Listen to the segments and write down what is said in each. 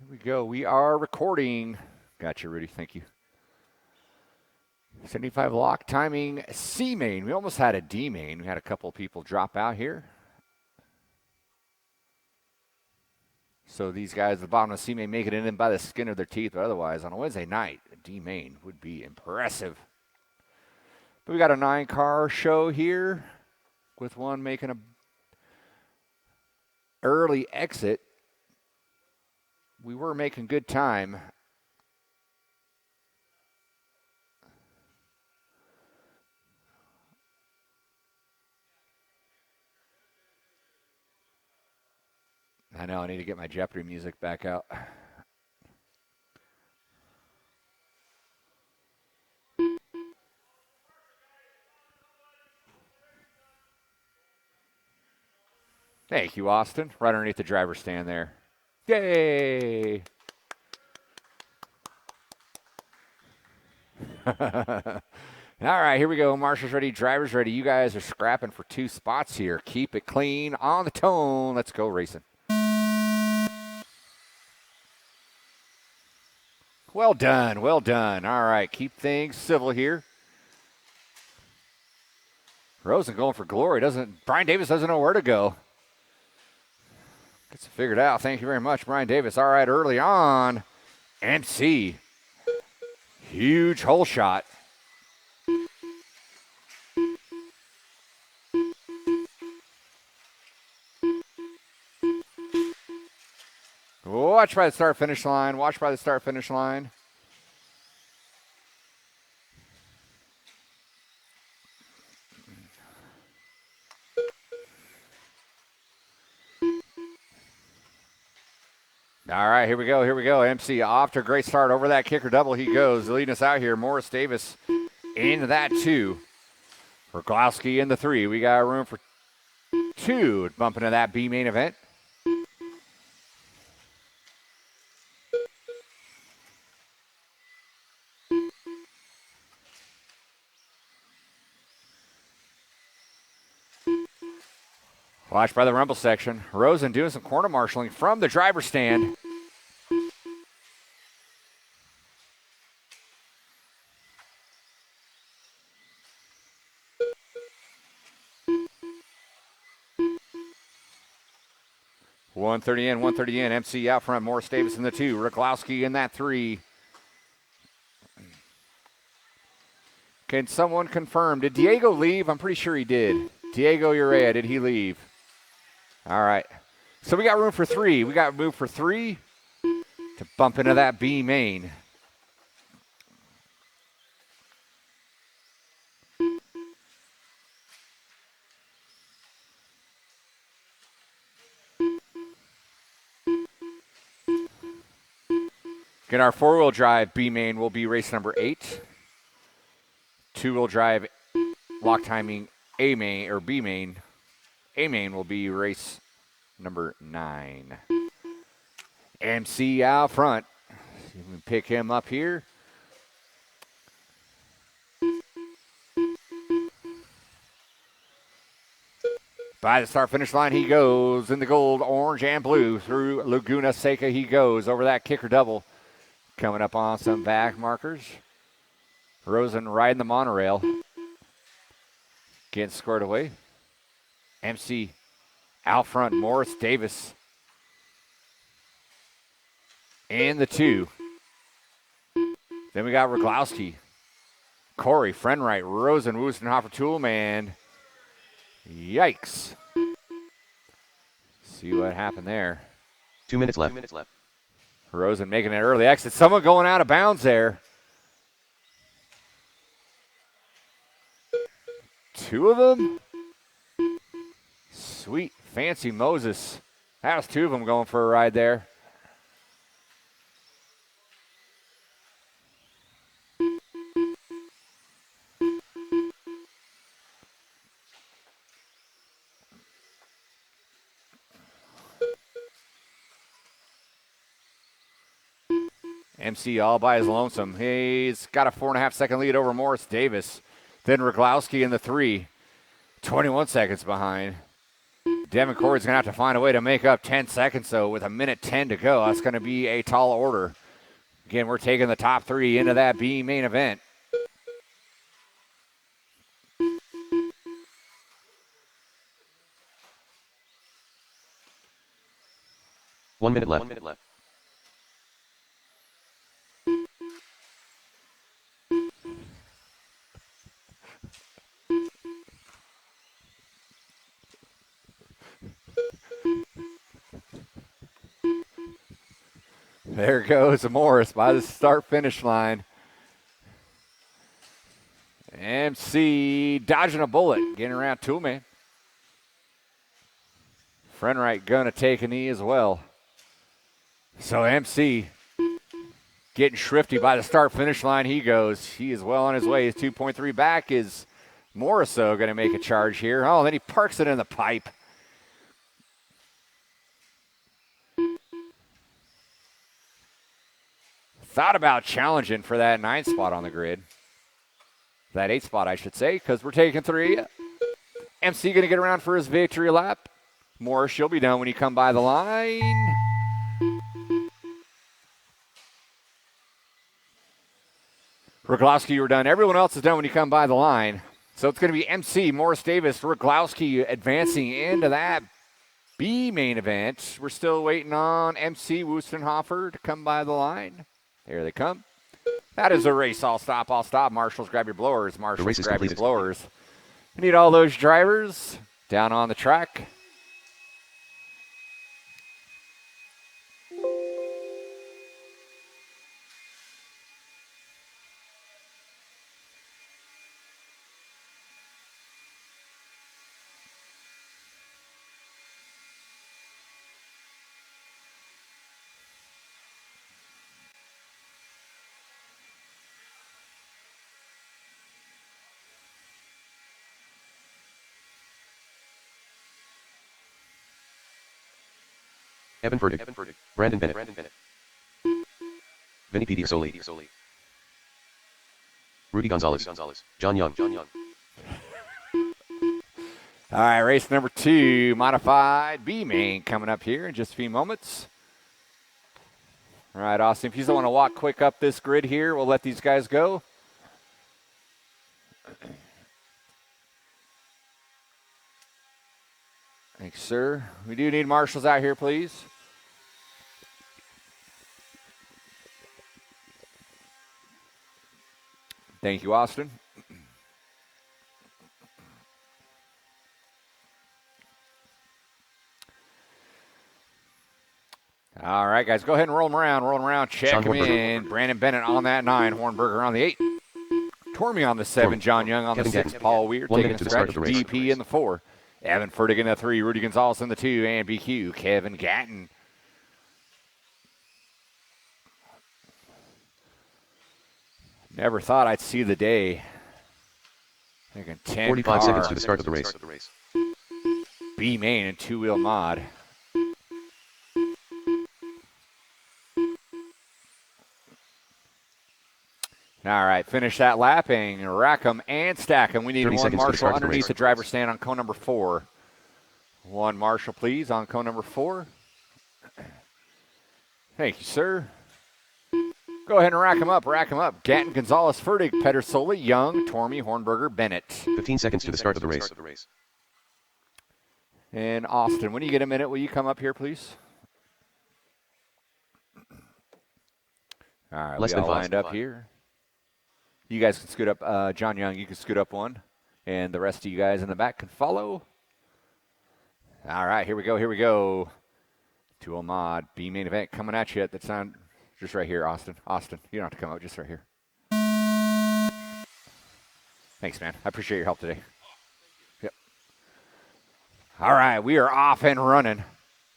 we go. We are recording. Gotcha, Rudy. Thank you. 75 lock timing C main. We almost had a D main. We had a couple people drop out here. So these guys at the bottom of C main make it in by the skin of their teeth. But otherwise, on a Wednesday night, a D main would be impressive. But we got a 9-car show here with one making a early exit. We were making good time. I know, I need to get my Jeopardy music back out. Thank you, Austin. Right underneath the driver's stand there. Yay! All right, here we go. Marshall's ready, driver's ready. You guys are scrapping for 2 spots here. Keep it clean on the tone. Let's go racing. Well done, well done. All right, keep things civil here. Rosen going for glory. Brian Davis doesn't know where to go. Gets it figured out. Thank you very much, Brian Davis. All right, early on, MC. Huge hole shot. Watch by the start-finish line. Watch by the start-finish line. All right, here we go, here we go. MC off to a great start over that kicker double. He goes, leading us out here. Morris Davis into that 2. Roglowski in the 3. We got room for 2 bump into that B main event. Watch by the rumble section. Rosen doing some corner marshaling from the driver's stand. .130 in, 130 in. MC out front. Morris Davis in the 2. Roglowski in that 3. Can someone confirm? Did Diego leave? I'm pretty sure he did. Diego Urea, did he leave? All right. So we got room for 3. We got room for 3 to bump into that B main. Again, our 4-wheel drive B main will be race number 8. 2-wheel drive lock timing A main or B main. A main will be race number 9. MC out front. See if we can pick him up here. By the start-finish line, he goes in the gold, orange, and blue. Through Laguna Seca, he goes over that kicker double. Coming up on some back markers. Rosen riding the monorail. Getting squared away. MC out front, Morris Davis. And the 2. Then we got Roglowski, Corey, Frenwright, Rosen, Wustenhofer, Toolman. Yikes. See what happened there. 2 minutes left. Rosen making an early exit. Someone going out of bounds there. 2 of them? Sweet, fancy Moses. That was 2 of them going for a ride there. MC all by his lonesome. He's got a 4.5-second lead over Morris Davis. Then Roglowski in the 3. 21 seconds behind. Devin Cord's going to have to find a way to make up 10 seconds, though, with 1:10 to go. That's going to be a tall order. Again, we're taking the top 3 into that B main event. One minute left. There goes Morris by the start-finish line. MC dodging a bullet, getting around Toolman. Frenwright gonna take a knee as well. So MC getting shrifty by the start-finish line. He goes. He is well on his way. His 2.3 back is Morriso going to make a charge here. Oh, then he parks it in the pipe. Thought about challenging for that 9 spot on the grid. That 8 spot, I should say, because we're taking 3. MC going to get around for his victory lap. Morris, you'll be done when you come by the line. Roglowski, you're done. Everyone else is done when you come by the line. So it's going to be MC, Morris Davis, Roglowski advancing into that B main event. We're still waiting on MC Wustenhofer to come by the line. Here they come. That is a race. I'll stop. Marshals, grab your blowers. Marshals, grab your blowers. We need all those drivers down on the track. Evan Furtick. Brandon Bennett. Vinny P. Soli. Rudy Gonzalez. John Young. All right, race number 2, modified B main coming up here in just a few moments. All right, Austin, if you still want to walk quick up this grid here, we'll let these guys go. Thanks, sir. We do need marshals out here, please. Thank you, Austin. All right, guys, go ahead and roll them around. Check them in. Brandon Bennett on that 9, Hornberger on the 8. Tormey on the 7, John Young on the 6, Paul Weir taking a scratch, DP in the 4. Evan Furtick in the 3, Rudy Gonzalez in the 2, and BQ, Kevin Gatton. Never thought I'd see the day. Thinking 10 45 seconds to the start of the race. B main and 2-wheel mod. All right, finish that lapping, rack them and stack them. We need one marshal underneath the driver's stand on cone number 4. One marshal, please, on cone number 4. Thank you, sir. Go ahead and rack them up. Gatton, Gonzalez, Furtick, Pedersoli, Young, Tormey, Hornberger, Bennett. 15 seconds to the start of the race. And Austin, when you get a minute, will you come up here, please? All right, we all lined up here. You guys can scoot up. John Young, you can scoot up one. And the rest of you guys in the back can follow. All right, here we go. 2-0 mod, B main event coming at you. That's on just right here, Austin. You don't have to come up, just right here. Thanks, man. I appreciate your help today. Yep. All right, we are off and running.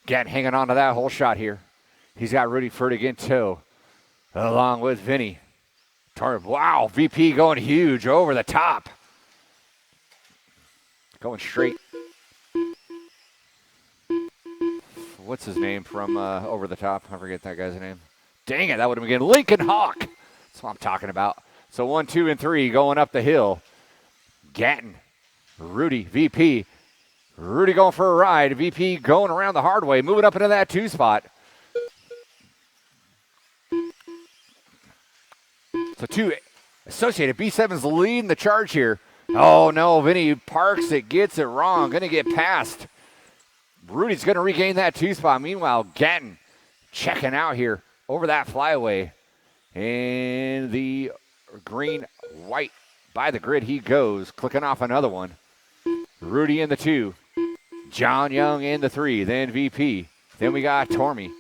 Hanging on to that whole shot here. He's got Rudy Furtick in tow, along with Vinny. Wow, VP going huge over the top. Going straight. What's his name from over the top? I forget that guy's name. Dang it, that would have been Lincoln Hawk. That's what I'm talking about. So 1, 2, and 3 going up the hill. Gatton, Rudy, VP. Rudy going for a ride. VP going around the hard way, moving up into that 2 spot. So 2 Associated B7's leading the charge here. Oh no, Vinny parks it, gets it wrong, going to get past. Rudy's going to regain that 2 spot. Meanwhile, Gatton checking out here over that flyaway. And the green, white by the grid he goes, clicking off another one. Rudy in the 2. John Young in the 3. Then VP. Then we got Tormey,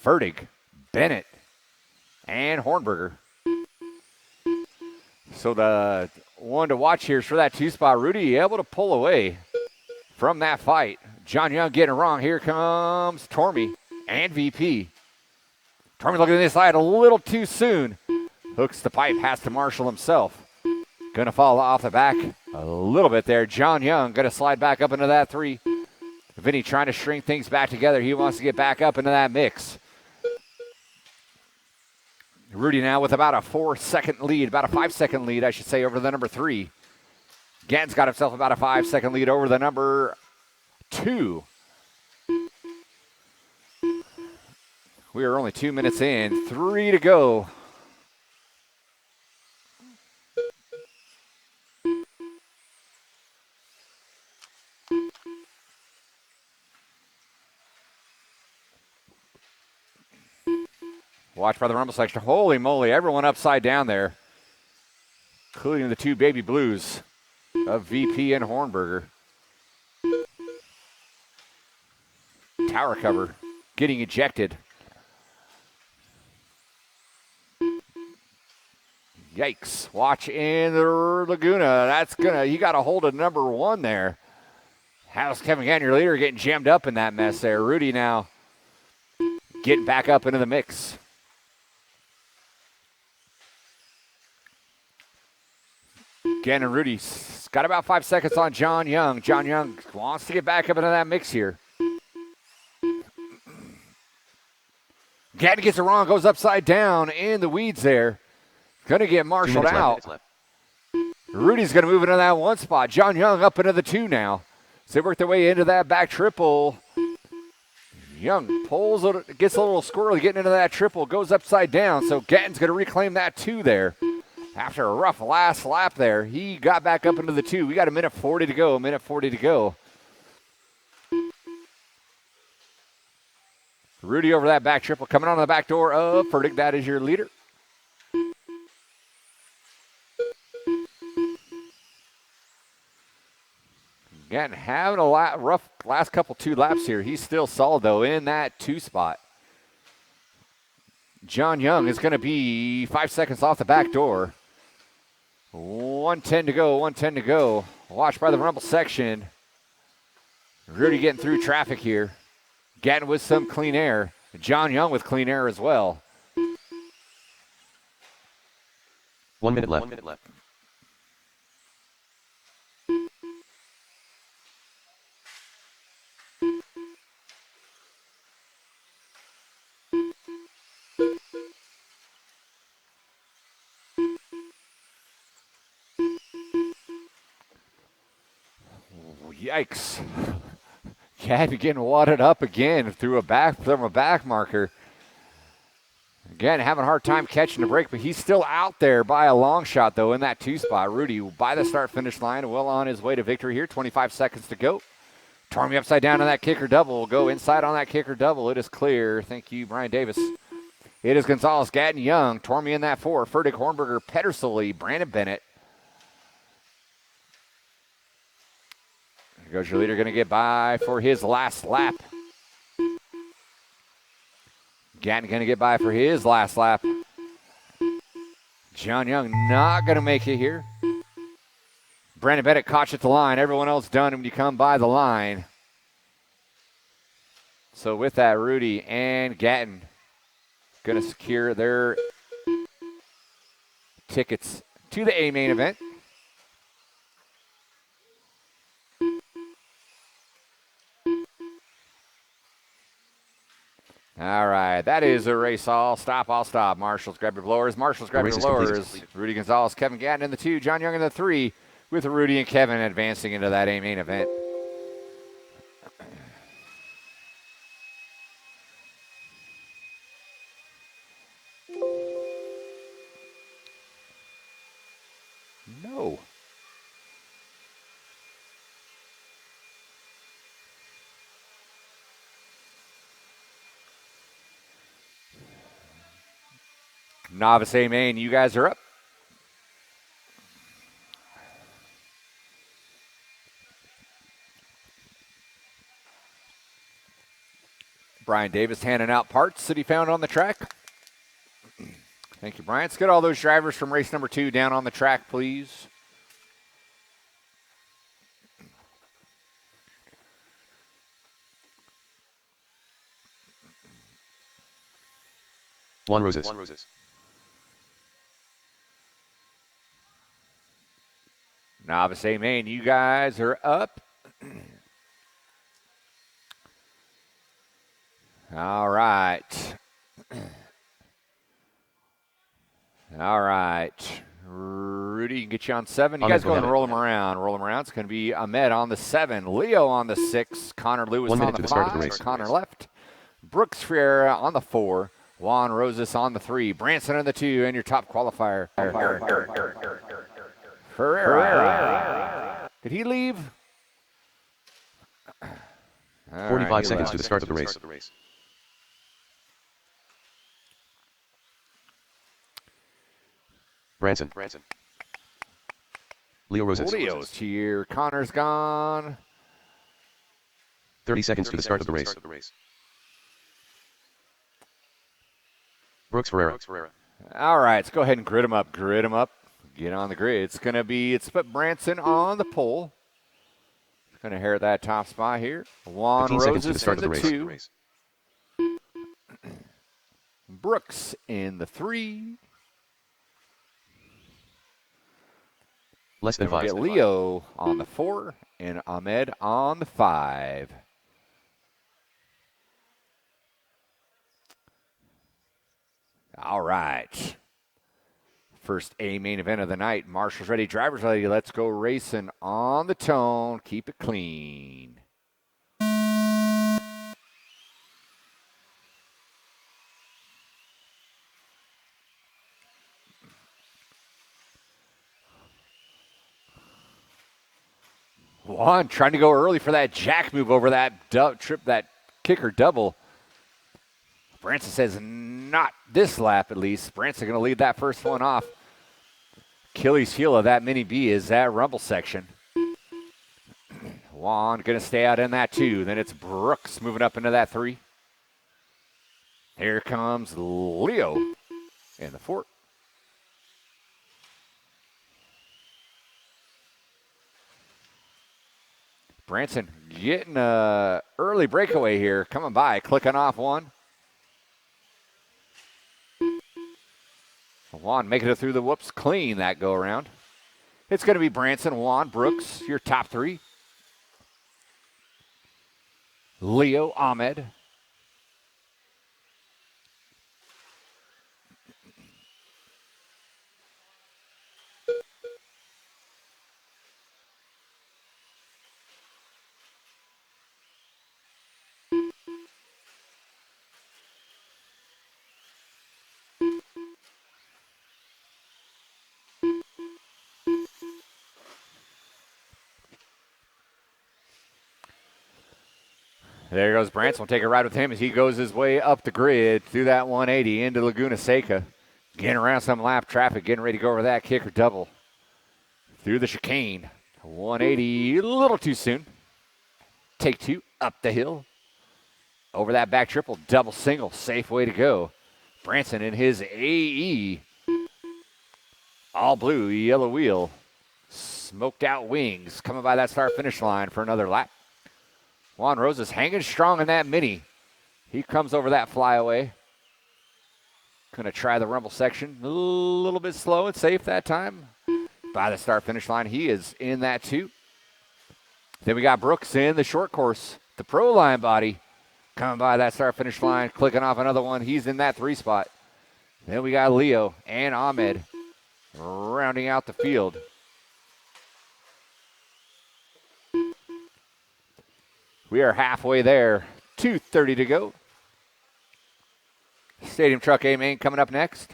Fertig, Bennett, and Hornberger. So the one to watch here is for that 2 spot. Rudy able to pull away from that fight. John Young getting it wrong. Here comes Tormey and VP. Tormey looking at this side a little too soon. Hooks the pipe, has to Marshall himself. Going to fall off the back a little bit there. John Young going to slide back up into that 3. Vinny trying to string things back together. He wants to get back up into that mix. Rudy now with about a 4-second lead, about a 5-second lead, I should say, over the number 3. Gatton's got himself about a 5-second lead over the number 2. We are only 2 minutes in, 3 to go. Watch by the rumble section. Holy moly, everyone upside down there, including the 2 baby blues of VP and Hornberger. Tower cover getting ejected. Yikes. Watch in the Laguna. That's you got a hold of number 1 there. How's Kevin Gann, your leader, getting jammed up in that mess there. Rudy now getting back up into the mix. Gann and Rudy's got about 5 seconds on John Young. John Young wants to get back up into that mix here. Gann gets it wrong, goes upside down in the weeds there. Going to get marshaled out. Rudy's going to move into that 1 spot. John Young up into the 2 now. So they work their way into that back triple. Young pulls it, gets a little squirrely getting into that triple, goes upside down. So Gatton's going to reclaim that 2 there. After a rough last lap there, he got back up into the 2. We got a minute 40 to go, Rudy over that back triple, coming on the back door of Fertig. That is your leader. Again, having a rough last couple 2 laps here. He's still solid, though, in that 2 spot. John Young is going to be 5 seconds off the back door. 1:10 to go. Watch by the rumble section. Rudy getting through traffic here. Gatton with some clean air. John Young with clean air as well. 1 minute left. Yikes. Gatton getting wadded up again from a back marker. Again, having a hard time catching the break, but he's still out there by a long shot, though, in that 2 spot. Rudy by the start-finish line, well on his way to victory here. 25 seconds to go. Tormey upside down on that kicker double. Will go inside on that kicker double. It is clear. Thank you, Brian Davis. It is Gonzalez, Gatton, Young. Tormey in that 4. Fertig, Hornberger, Pedersoli, Brandon Bennett. Here goes your leader, going to get by for his last lap. Gatton going to get by for his last lap. John Young not going to make it here. Brandon Bennett caught you at the line. Everyone else done when you come by the line. So with that, Rudy and Gatton going to secure their tickets to the A main event. All right, that is a race. I'll stop. Marshall's grab your blowers. Grab your blowers. Rudy Gonzalez, Kevin Gatton in the 2, John Young in the 3, with Rudy and Kevin advancing into that A main event. Novice A main, you guys are up. Brian Davis handing out parts that he found on the track. Thank you, Brian. Let's get all those drivers from race number 2 down on the track, please. Juan Roses. Novice A main, you guys are up. All right. All right. Rudy, you can get you on 7. You Ahmed guys go and Mohammed. roll them around. Roll them around. It's going to be Ahmed on the 7, Leo on the 6, Connor Lewis 1 on minute the to the start of the 5, race. Connor left, Brooks Ferreira on the 4, Juan Rosas on the 3, Branson on the 2, and your top qualifier, Ferreira. Did he leave? 45 seconds to the start of the race. Branson. Leo Roses. Leo's here. Connor's gone. 30 seconds to the start of the race. Brooks Ferreira. All right, let's go ahead and grid him up. Get on the grid. It's put Branson on the pole. Going to inherit that top spot here. Juan 15 seconds to the Roses start in of the the race. 2. Brooks in the 3. Less than Then we'll 5. get Leo on the 4 and Ahmed on the 5. All right. First A main event of the night. Marshall's ready, drivers ready. Let's go racing on the tone. Keep it clean. Juan trying to go early for that jack move over that that kicker double. Branson says not this lap at least. Branson going to lead that first one off. Achilles heel of that Mini B is that rumble section. Juan going to stay out in that 2. Then it's Brooks moving up into that 3. Here comes Leo in the 4. Branson getting an early breakaway here. Coming by, clicking off one. Juan making it through the whoops clean that go around. It's going to be Branson, Juan, Brooks, your top 3. Leo, Ahmed. There goes Branson. We'll take a ride with him as he goes his way up the grid through that 180 into Laguna Seca. Getting around some lap traffic, getting ready to go over that kicker double. Through the chicane. 180, a little too soon. Take 2, up the hill. Over that back triple, double single. Safe way to go. Branson in his AE. All blue, yellow wheel. Smoked out wings. Coming by that start finish line for another lap. Juan Rosas hanging strong in that Mini. He comes over that flyaway. Going to try the rumble section. A little bit slow and safe that time. By the start finish line, he is in that 2. Then we got Brooks in the short course. The pro line body. Coming by that start finish line, clicking off another one. He's in that 3 spot. Then we got Leo and Ahmed rounding out the field. We are halfway there. 2:30 to go. Stadium Truck A main coming up next.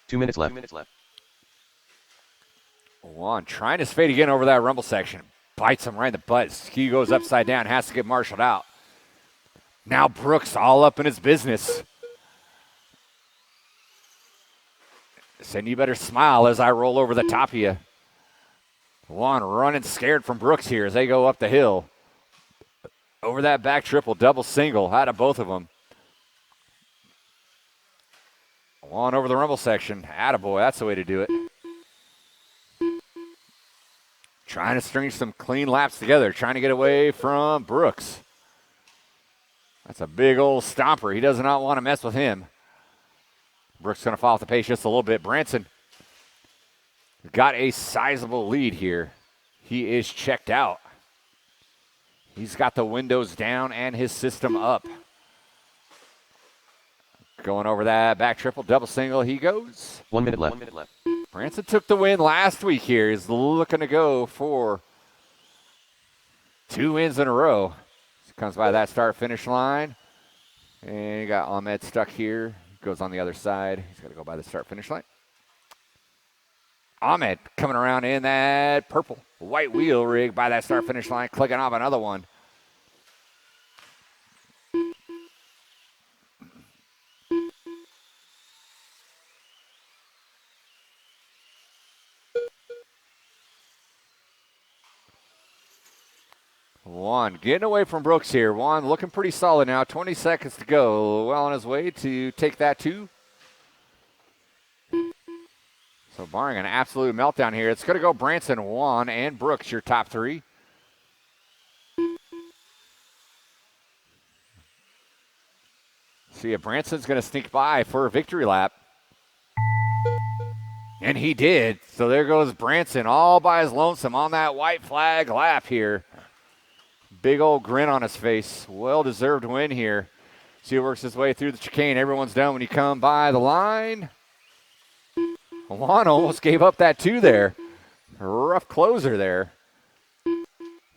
2 minutes left. Juan trying to fade again over that rumble section. Bites him right in the butt. Ski goes upside down, has to get marshaled out. Now Brooks all up in his business. Saying you better smile as I roll over the top of you. Juan running scared from Brooks here as they go up the hill. Over that back triple, double single out of both of them. Juan over the rumble section. Attaboy, that's the way to do it. Trying to string some clean laps together, trying to get away from Brooks. That's a big old stomper. He does not want to mess with him. Brooks going to fall off the pace just a little bit. Branson got a sizable lead here. He is checked out. He's got the windows down and his system up. Going over that back triple, double single, he goes. 1 minute left. Branson took the win last week here. He's looking to go for 2 wins in a row. Comes by that start-finish line. And you got Ahmed stuck here. Goes on the other side. He's got to go by the start-finish line. Ahmed coming around in that purple white wheel rig by that start-finish line, clicking off another one. Juan getting away from Brooks here. Juan looking pretty solid now. 20 seconds to go. Well on his way to take that 2. So barring an absolute meltdown here, it's going to go Branson, Juan, and Brooks, your top 3. See if Branson's going to sneak by for a victory lap. And he did. So there goes Branson all by his lonesome on that white flag lap here. Big old grin on his face. Well-deserved win here. See, he works his way through the chicane. Everyone's done when you come by the line. Juan almost gave up that 2 there. Rough closer there.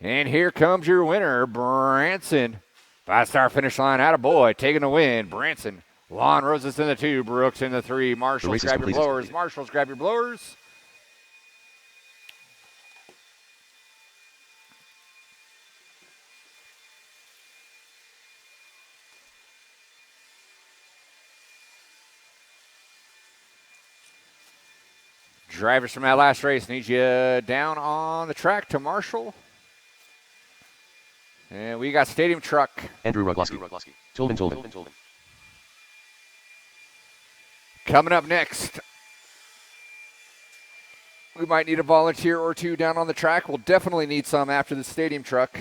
And here comes your winner, Branson. 5-star finish line, attaboy, taking the win. Branson. Juan Roses in the 2, Brooks in the 3. Marshals, grab your blowers. Marshals, grab your blowers. Drivers from that last race need you down on the track to Marshall. And we got Stadium Truck. Andrew Rogloski. Tolman. Coming up next. We might need a volunteer or 2 down on the track. We'll definitely need some after the Stadium Truck.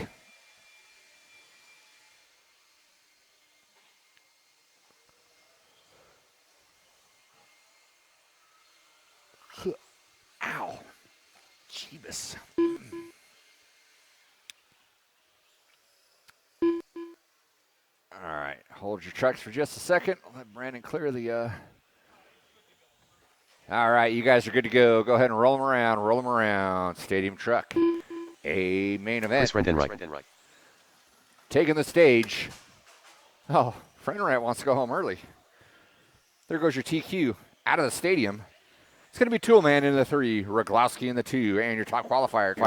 Ow. Jeebus. All right. Hold your trucks for just a second. Let Brandon clear the... All right. You guys are good to go. Go ahead and roll them around. Roll them around. Stadium Truck. A main event. Friend and right. Taking the stage. Oh, Friendrat wants to go home early. There goes your TQ out of the stadium. It's going to be Toolman in the 3, Roglowski in the 2, and your top qualifier.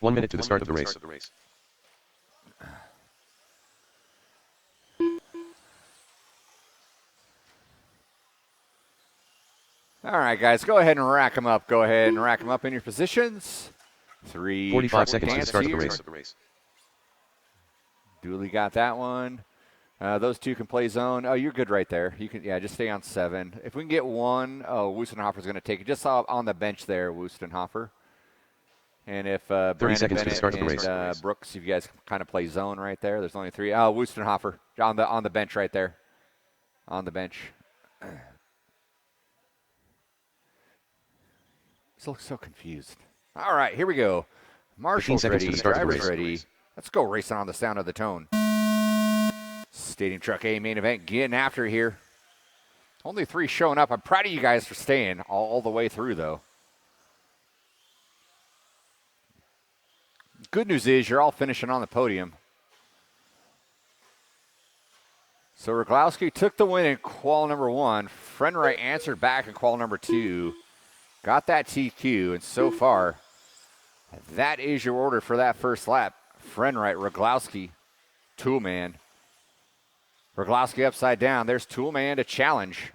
1 minute to the start of the race. All right, guys, go ahead and rack them up. Go ahead and rack them up in your positions. 45 seconds to the start of the race. Dooley got that one. Those 2 can play zone. Oh, you're good right there. You can, just stay on 7. If we can get 1, Wustenhofer's going to take it. Just on the bench there, Wustenhofer. And if 30 seconds Bennett to the start of the race. Brooks, if you guys kind of play zone right there. There's only 3. Oh, Wustenhofer on the bench right there. On the bench. He looks so confused. All right, here we go. Marshall's ready. Driver's ready. Let's go racing on the sound of the tone. Stadium Truck A main event getting after here. Only 3 showing up. I'm proud of you guys for staying all the way through, though. Good news is you're all finishing on the podium. So Roglowski took the win in qual number 1. Frenwright answered back in qual number 2. Got that TQ, and so far, that is your order for that first lap. Frenwright, Roglowski, Toolman. Roglowski upside down. There's Toolman to challenge.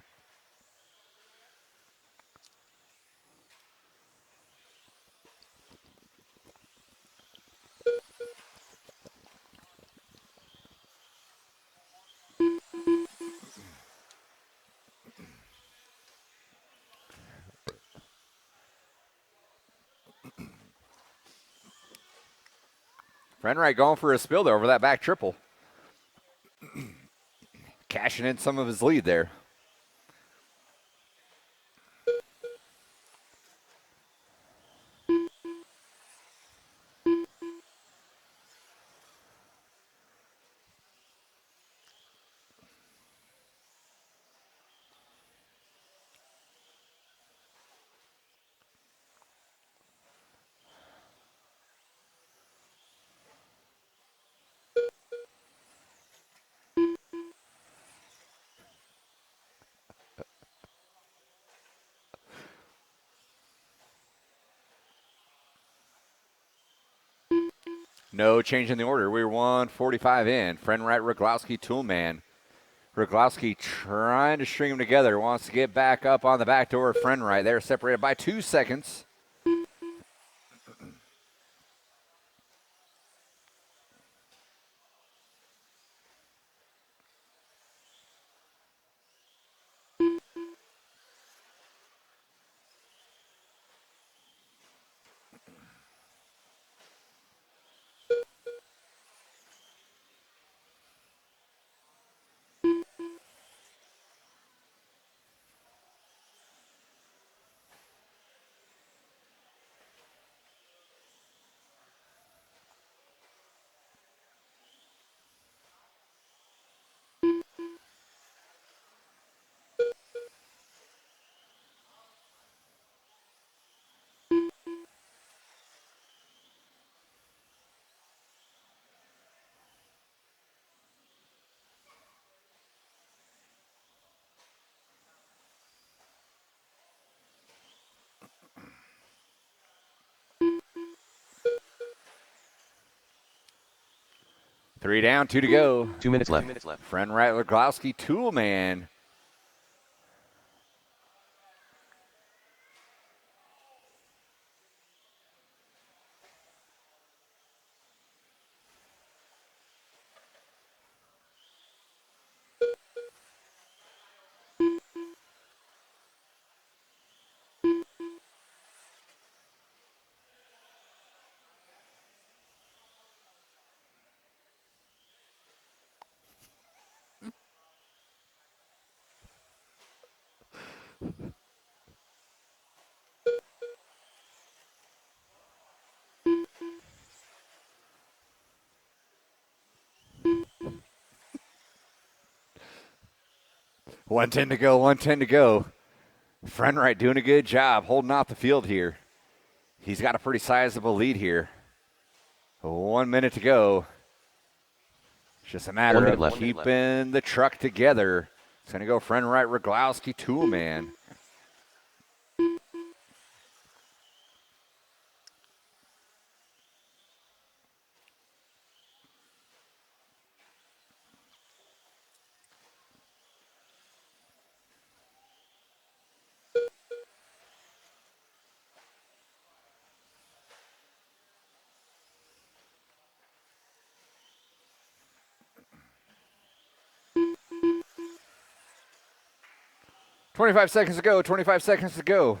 Frenwright going for a spill there over that back triple. Cashing in some of his lead there. No change in the order. We're 145 in. Frenwright, Roglowski, Toolman. Roglowski trying to string them together. Wants to get back up on the back door of Frenwright. They're separated by 2 seconds. Three down, 2 to go. 2 minutes left. Frenwright, Roglowski, Toolman. One 10 to go, 110 to go. Frenwright doing a good job holding off the field here. He's got a pretty sizable lead here. 1 minute to go. It's just a matter of keeping the truck together. It's going to go Frenwright, Roglowski, Toolman. "25 seconds to go, 25 seconds to go."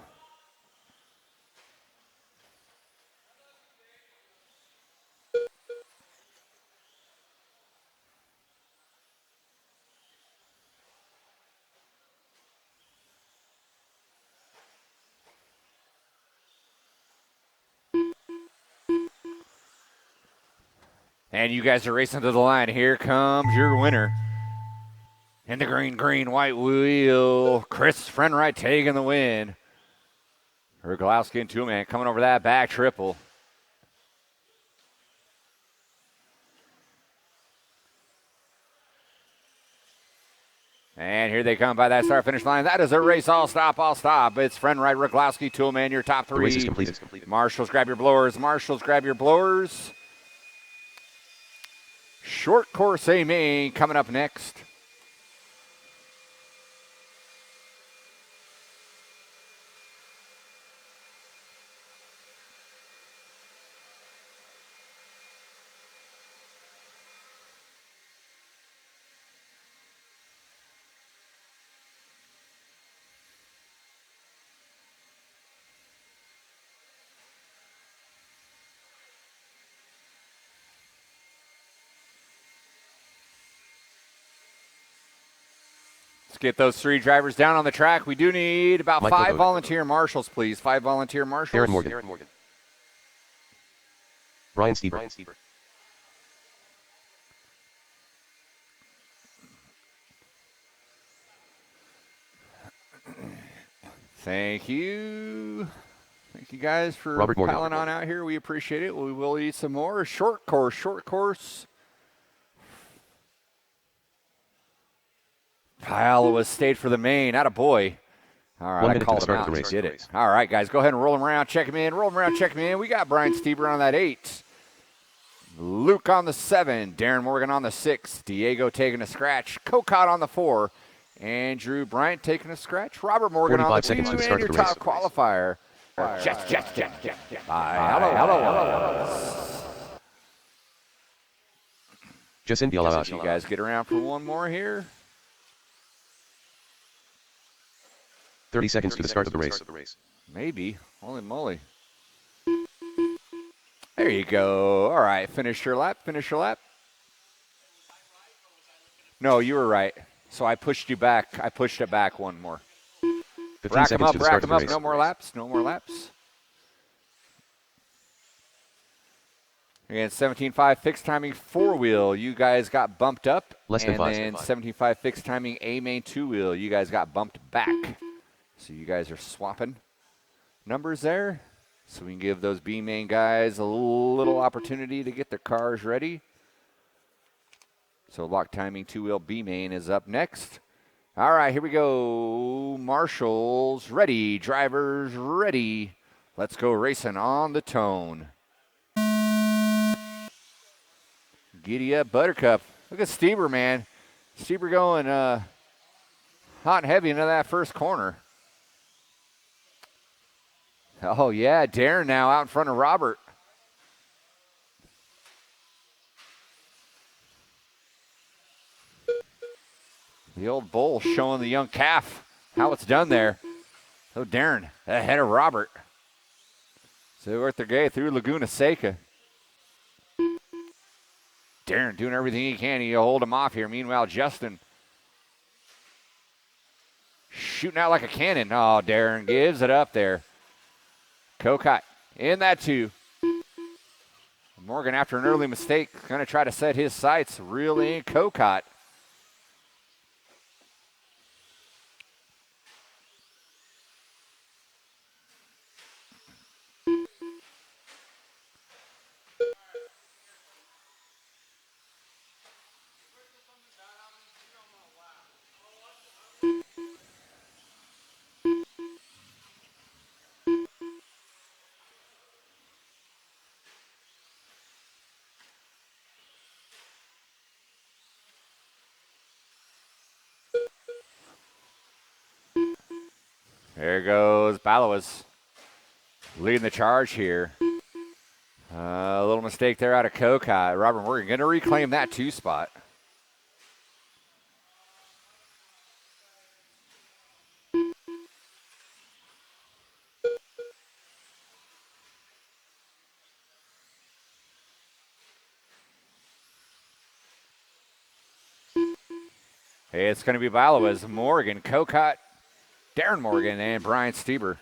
And you guys are racing to the line. Here comes your winner. In the green, white wheel, Chris Frenwright taking the win. Roglowski and Toolman coming over that back triple. And here they come by that start-finish line. That is a race. All stop, all stop. It's Friend Right, Ruglowski, Toolman, your top 3. The race is completed. Marshals, grab your blowers. Marshals, grab your blowers. Short course A main coming up next. Let's get those 3 drivers down on the track. We do need about Michael 5 Bode. volunteer marshals, please. 5 volunteer marshals. Aaron Morgan. Brian Stieber. Thank you. Thank you guys for Robert Morgan. piling on out here. We appreciate it. We will eat some more. Short course, short course. Iowa stayed for the main. Atta boy. All right, 1 I minute called to the him start out. of the race. He did it. All right, guys, go ahead and roll him around. Check him in. Roll him around. Check him in. We got Brian Stieber on that 8. Luke on the 7. Darren Morgan on the 6. Diego taking a scratch. Cocott on the 4. Andrew Bryant taking a scratch. Robert Morgan on the 2. seconds to the And start your of the race. top qualifier. Hello. Jacindy You Alawashi. guys get around for one more here. 30 seconds to the start of the race. Maybe. Holy moly. There you go. All right, finish your lap. Finish your lap. No, you were right. So I pushed you back. I pushed it back one more. 15 Rack them seconds up, to the rack start of them the up. race. No more laps. No more laps. Again, 17.5 fixed timing 4-wheel. You guys got bumped up. Less than and 5. then 17.5 fixed timing A main 2-wheel. You guys got bumped back. So you guys are swapping numbers there. So we can give those B main guys a little opportunity to get their cars ready. So lock timing 2-wheel B main is up next. All right, here we go. Marshals ready. Drivers ready. Let's go racing on the tone. Giddy up, Buttercup. Look at Stieber, man. Stieber going hot and heavy into that first corner. Oh, yeah, Darren now out in front of Robert. The old bull showing the young calf how it's done there. So Darren ahead of Robert. So Arthur Gay through Laguna Seca. Darren doing everything he can. He'll hold him off here. Meanwhile, Justin shooting out like a cannon. Oh, Darren gives it up there. Cocott in that 2. Morgan, after an early mistake, going to try to set his sights. Really in Cocott. There goes Balawas leading the charge here. A little mistake there out of Cocott. Robert Morgan going to reclaim that 2 spot. Hey, it's going to be Balawas, Morgan, Cocott, Darren Morgan, and Brian Stieber.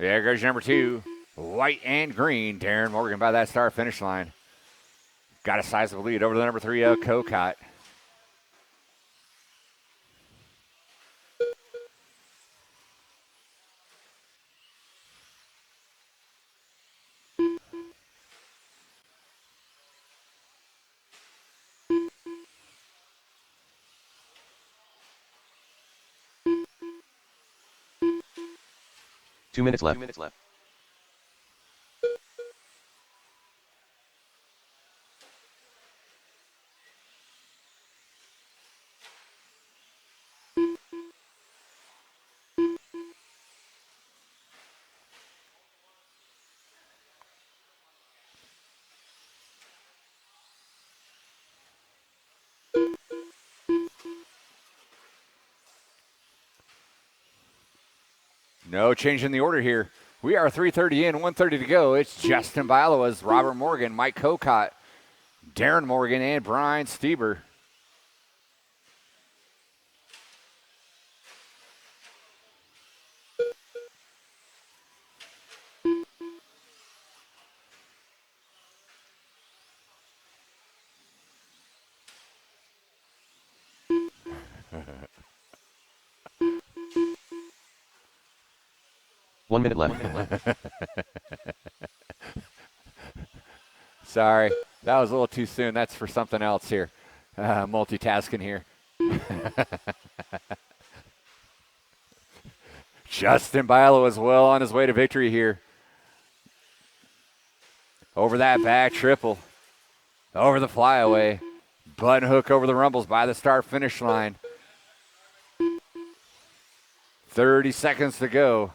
There goes number 2. White and green. Darren Morgan by that start finish line. Got a sizable lead over the number 3, Kokot. Two minutes left. No change in the order here. We are 3:30 in, 1:30 to go. It's Justin Bialowas, Robert Morgan, Mike Kokot, Darren Morgan, and Brian Stieber. One minute left. Sorry, that was a little too soon. That's for something else here. Multitasking here. Justin Bialowas well on his way to victory here. Over that back triple. Over the flyaway. Button hook over the rumbles by the start finish line. 30 seconds to go.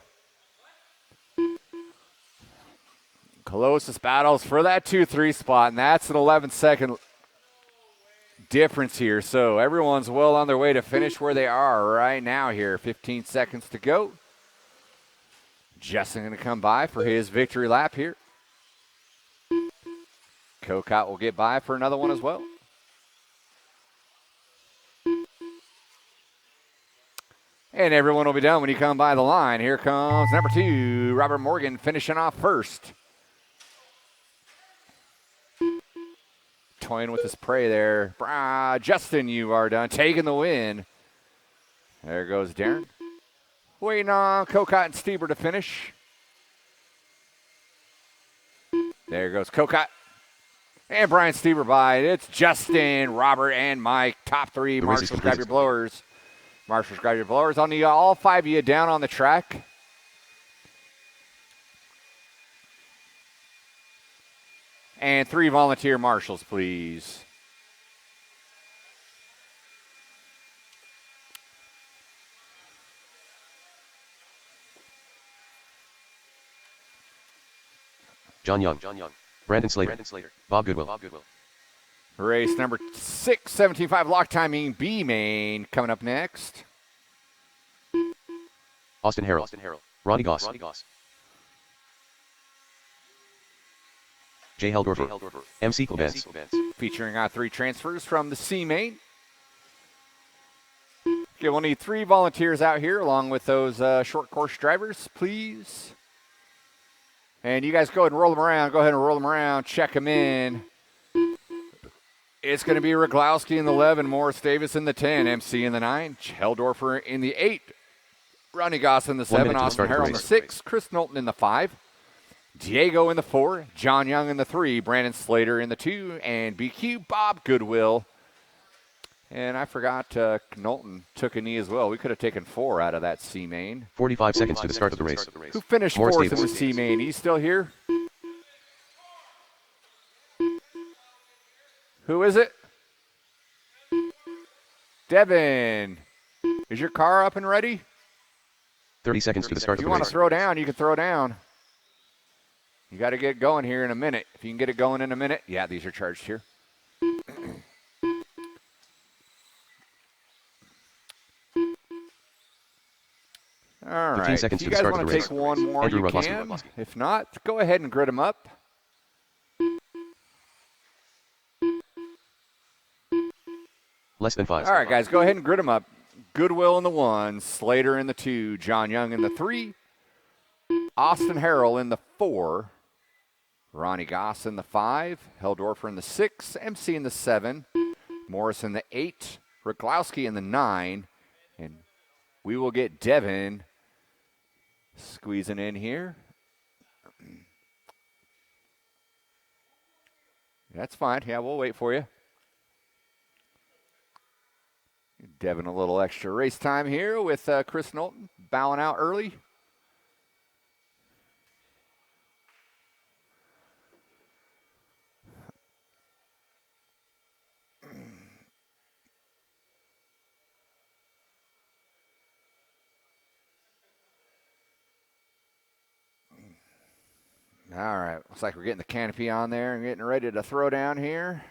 Closest battles for that 2-3 spot, and that's an 11-second difference here. So everyone's well on their way to finish where they are right now here. 15 seconds to go. Justin going to come by for his victory lap here. Kokot will get by for another one as well. And everyone will be done when you come by the line. Here comes number 2, Robert Morgan, finishing off first. Toying with his prey there. Justin, you are done. Taking the win. There goes Darren. Waiting on Kokot and Stieber to finish. There goes Kokot. And Brian Stieber by. It's Justin, Robert, and Mike. Top 3. Marshals, grab your blowers. Marshals, grab your blowers. I'll need all 5 of you down on the track. And 3 volunteer marshals, please. John Young. Brandon Slater. Bob Goodwill. Race number 6, 17.5 lock timing, B main. Coming up next. Austin Harrell. Ronnie Goss. Jay Heldorfer. MC Klebans. Featuring our 3 transfers from the C main. Okay, we'll need 3 volunteers out here along with those short course drivers, please. And you guys go ahead and roll them around. Go ahead and roll them around. Check them in. It's going to be Roglowski in the 11, Morris Davis in the 10, MC in the 9, Heldorfer in the 8, Ronnie Goss in the 7, Austin Harrell in the 6, Chris Knowlton in the 5, Diego in the 4, John Young in the 3, Brandon Slater in the 2, and BQ Bob Goodwill. And I forgot Knowlton took a knee as well. We could have taken 4 out of that C main. 45 seconds to the start of the race. Who finished 4th in the C main? He's still here? Who is it? Devin. Is your car up and ready? 30 seconds to the start of If the you want race. to throw down, you can throw down. You got to get going here in a minute. If you can get it going in a minute. Yeah, these are charged here. All 15 right. seconds If you to the guys start of want the to race. take one more, Andrew you Roglowski. can. If not, go ahead and grid them up. Less than 5. All right, guys, go ahead and grid them up. Goodwill in the 1, Slater in the 2, John Young in the 3, Austin Harrell in the 4. Ronnie Goss in the 5. Heldorfer in the 6. MC in the 7. Morris in the 8. Ryglowski in the 9. And we will get Devin squeezing in here. That's fine. Yeah, we'll wait for you. Devin a little extra race time here with Chris Knowlton bowing out early. All right, looks like we're getting the canopy on there and getting ready to throw down here.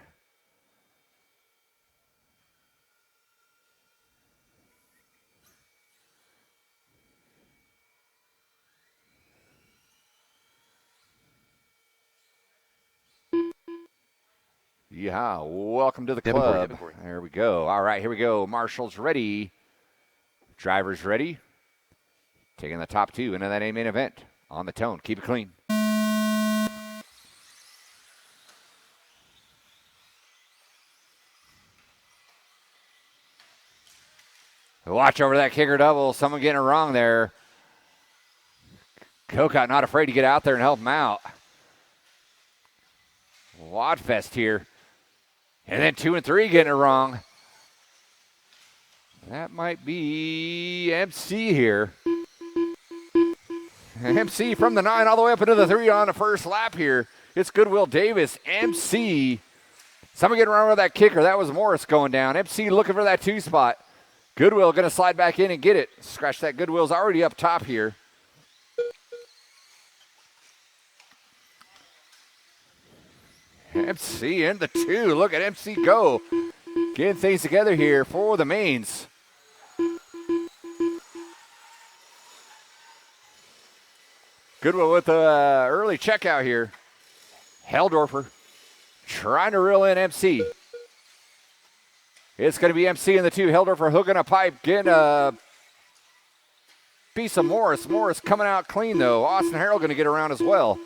Yeah, welcome to the club. There we go. All right, here we go. Marshall's ready. Driver's ready. Taking the top 2 into that main event. On the tone. Keep it clean. Watch over that kicker double. Someone getting it wrong there. Kokot not afraid to get out there and help him out. Wadfest here. And then 2 and 3 getting it wrong. That might be MC here. MC from the 9 all the way up into the 3 on the first lap here. It's Goodwill Davis. MC. Someone getting around with that kicker. That was Morris going down. MC looking for that 2 spot. Goodwill going to slide back in and get it. Scratch that. Goodwill's already up top here. MC in the 2. Look at MC go. Getting things together here for the mains. Goodwill with the early checkout here. Heldorfer trying to reel in MC. It's going to be MC in the 2. Heldorfer hooking a pipe, getting a piece of Morris. Morris coming out clean, though. Austin Harrell going to get around as well.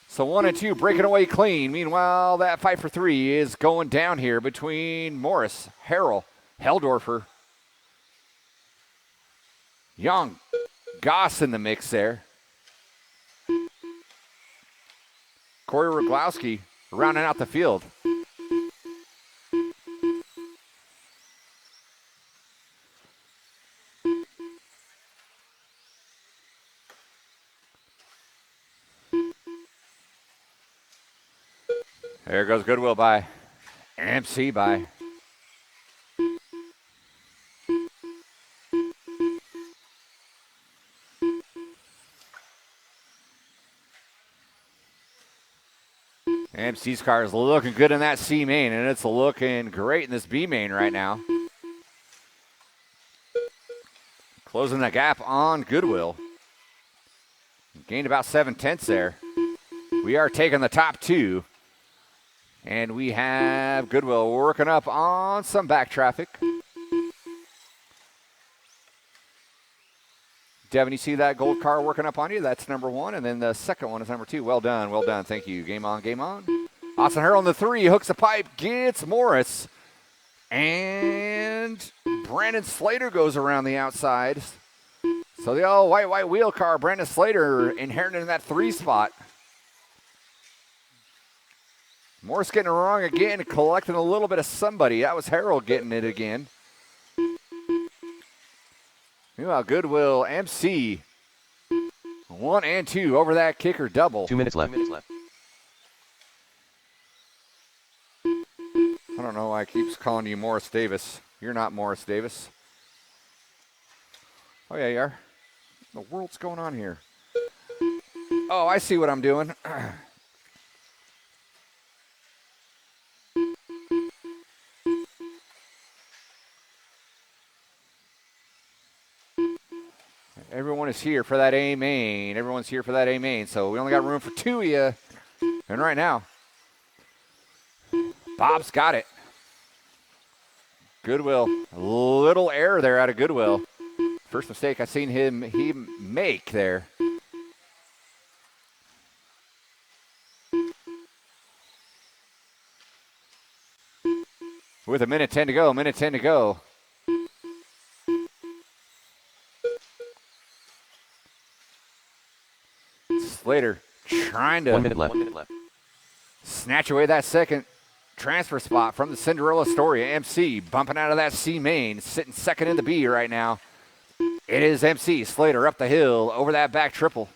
So 1 and 2 breaking away clean. Meanwhile, that fight for 3 is going down here between Morris, Harrell, Heldorfer, Young, Goss in the mix there. Corey Ryglowski rounding out the field. There goes Goodwill by. MC by. MC's car is looking good in that C main, and it's looking great in this B main right now. Closing the gap on Goodwill. Gained about 7/10 there. We are taking the top 2. And we have Goodwill working up on some back traffic. Devin, you see that gold car working up on you? That's number 1. And then the second one is number 2. Well done, well done. Thank you. Game on, game on. Austin Harrell in the 3. Hooks a pipe, gets Morris. And Brandon Slater goes around the outside. So the old white wheel car, Brandon Slater inheriting that 3 spot. Morris getting it wrong again, collecting a little bit of somebody. That was Harrell getting it again. Meanwhile, Goodwill, MC, 1 and 2 over that kicker double. 2 minutes left. I don't know why I keeps calling you Morris Davis. You're not Morris Davis. Oh, yeah, you are. What the world's going on here? Oh, I see what I'm doing. Everyone is here for that A main. Everyone's here for that A main. So we only got room for 2 of you. And right now, Bob's got it. Goodwill. A little error there out of Goodwill. First mistake I've seen him make there. with a minute 10 to go. Minute 10 to go. Slater trying to 1 minute left. 1 minute left. snatch away that second transfer spot from the Cinderella story. MC bumping out of that C main, sitting second in the B right now. It is MC Slater up the hill over that back triple.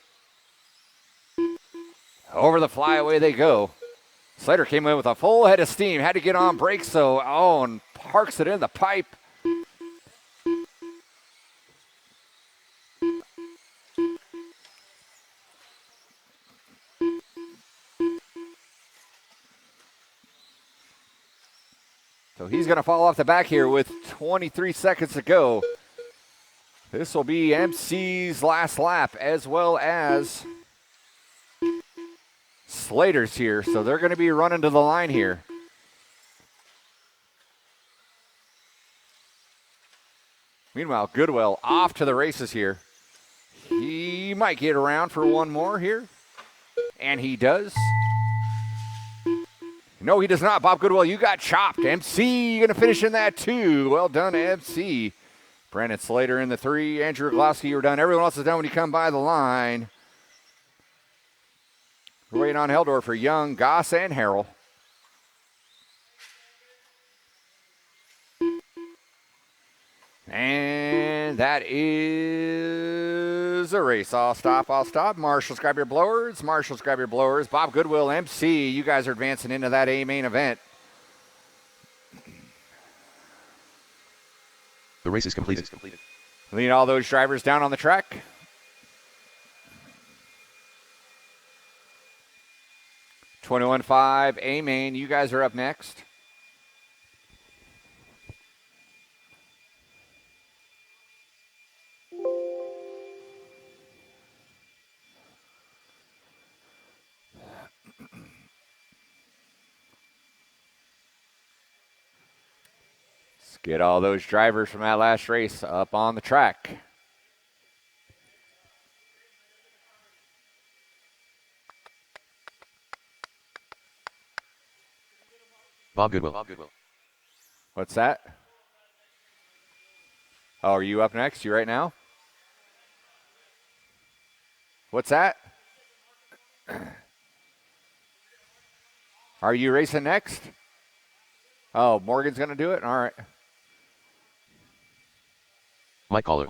Over the flyaway they go. Slater came in with a full head of steam, had to get on brakes, so and parks it in the pipe. So he's going to fall off the back here with 23 seconds to go. This will be MC's last lap as well as Slater's here. So they're going to be running to the line here. Meanwhile, Goodwill off to the races here. He might get around for one more here. And he does. No, he does not. Bob Goodwill, you got chopped. MC going to finish in that too. Well done, MC. Brandon Slater in the 3. Andrew Glowski, you're done. Everyone else is done when you come by the line. We're waiting on Heldor for Young, Goss, and Harrell. And that is a race. I'll stop. Marshals, grab your blowers. Bob Goodwill, MC, you guys are advancing into that A main event. The race is completed. Lead all those drivers down on the track. .21.5 A main, you guys are up next. Get all those drivers from that last race up on the track. Bob Goodwill. What's that? Oh, are you up next? You right now? What's that? Are you racing next? Oh, Morgan's going to do it? All right. Mike Caller.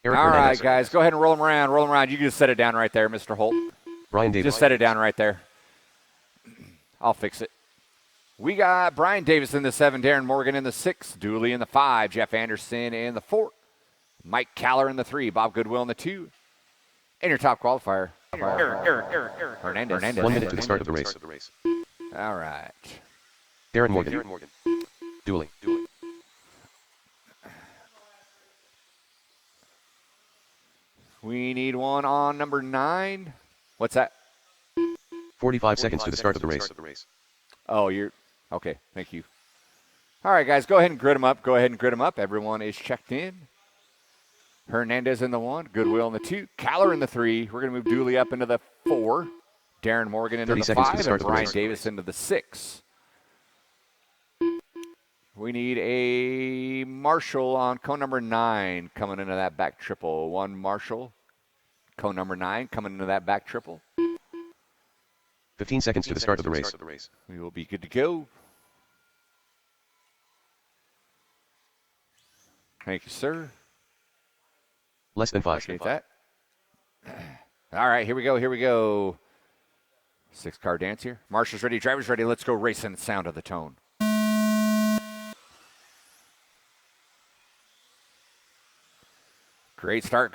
All right, guys, go ahead and roll them around. You can just set it down right there, Mr. Holt. Brian Davis. Just set it down right there. I'll fix it. We got Brian Davis in the 7, Darren Morgan in the 6, Dooley in the 5, Jeff Anderson in the 4, Mike Caller in the 3, Bob Goodwill in the 2, and your top qualifier, Hernandez. 1 minute to the start of the race. All right. Darren Morgan. Dooley. We need one on number 9. What's that? 45 seconds to the start of the race. Oh, you're okay. Thank you. All right, guys, go ahead and grid them up. Everyone is checked in. Hernandez in the 1, Goodwill in the 2, Caller in the 3. We're going to move Dooley up into the 4, Darren Morgan into the 5, and Brian Davis into the 6. We need a Marshall on cone number 9 coming into that back triple. 1 Marshall, cone number 9 coming into that back triple. 15 seconds to the start of the race. We will be good to go. Thank you, sir. Less than 5. Appreciate that. All right, here we go. 6-car dance here. Marshall's ready, drivers ready. Let's go racing. Sound of the tone. Great start.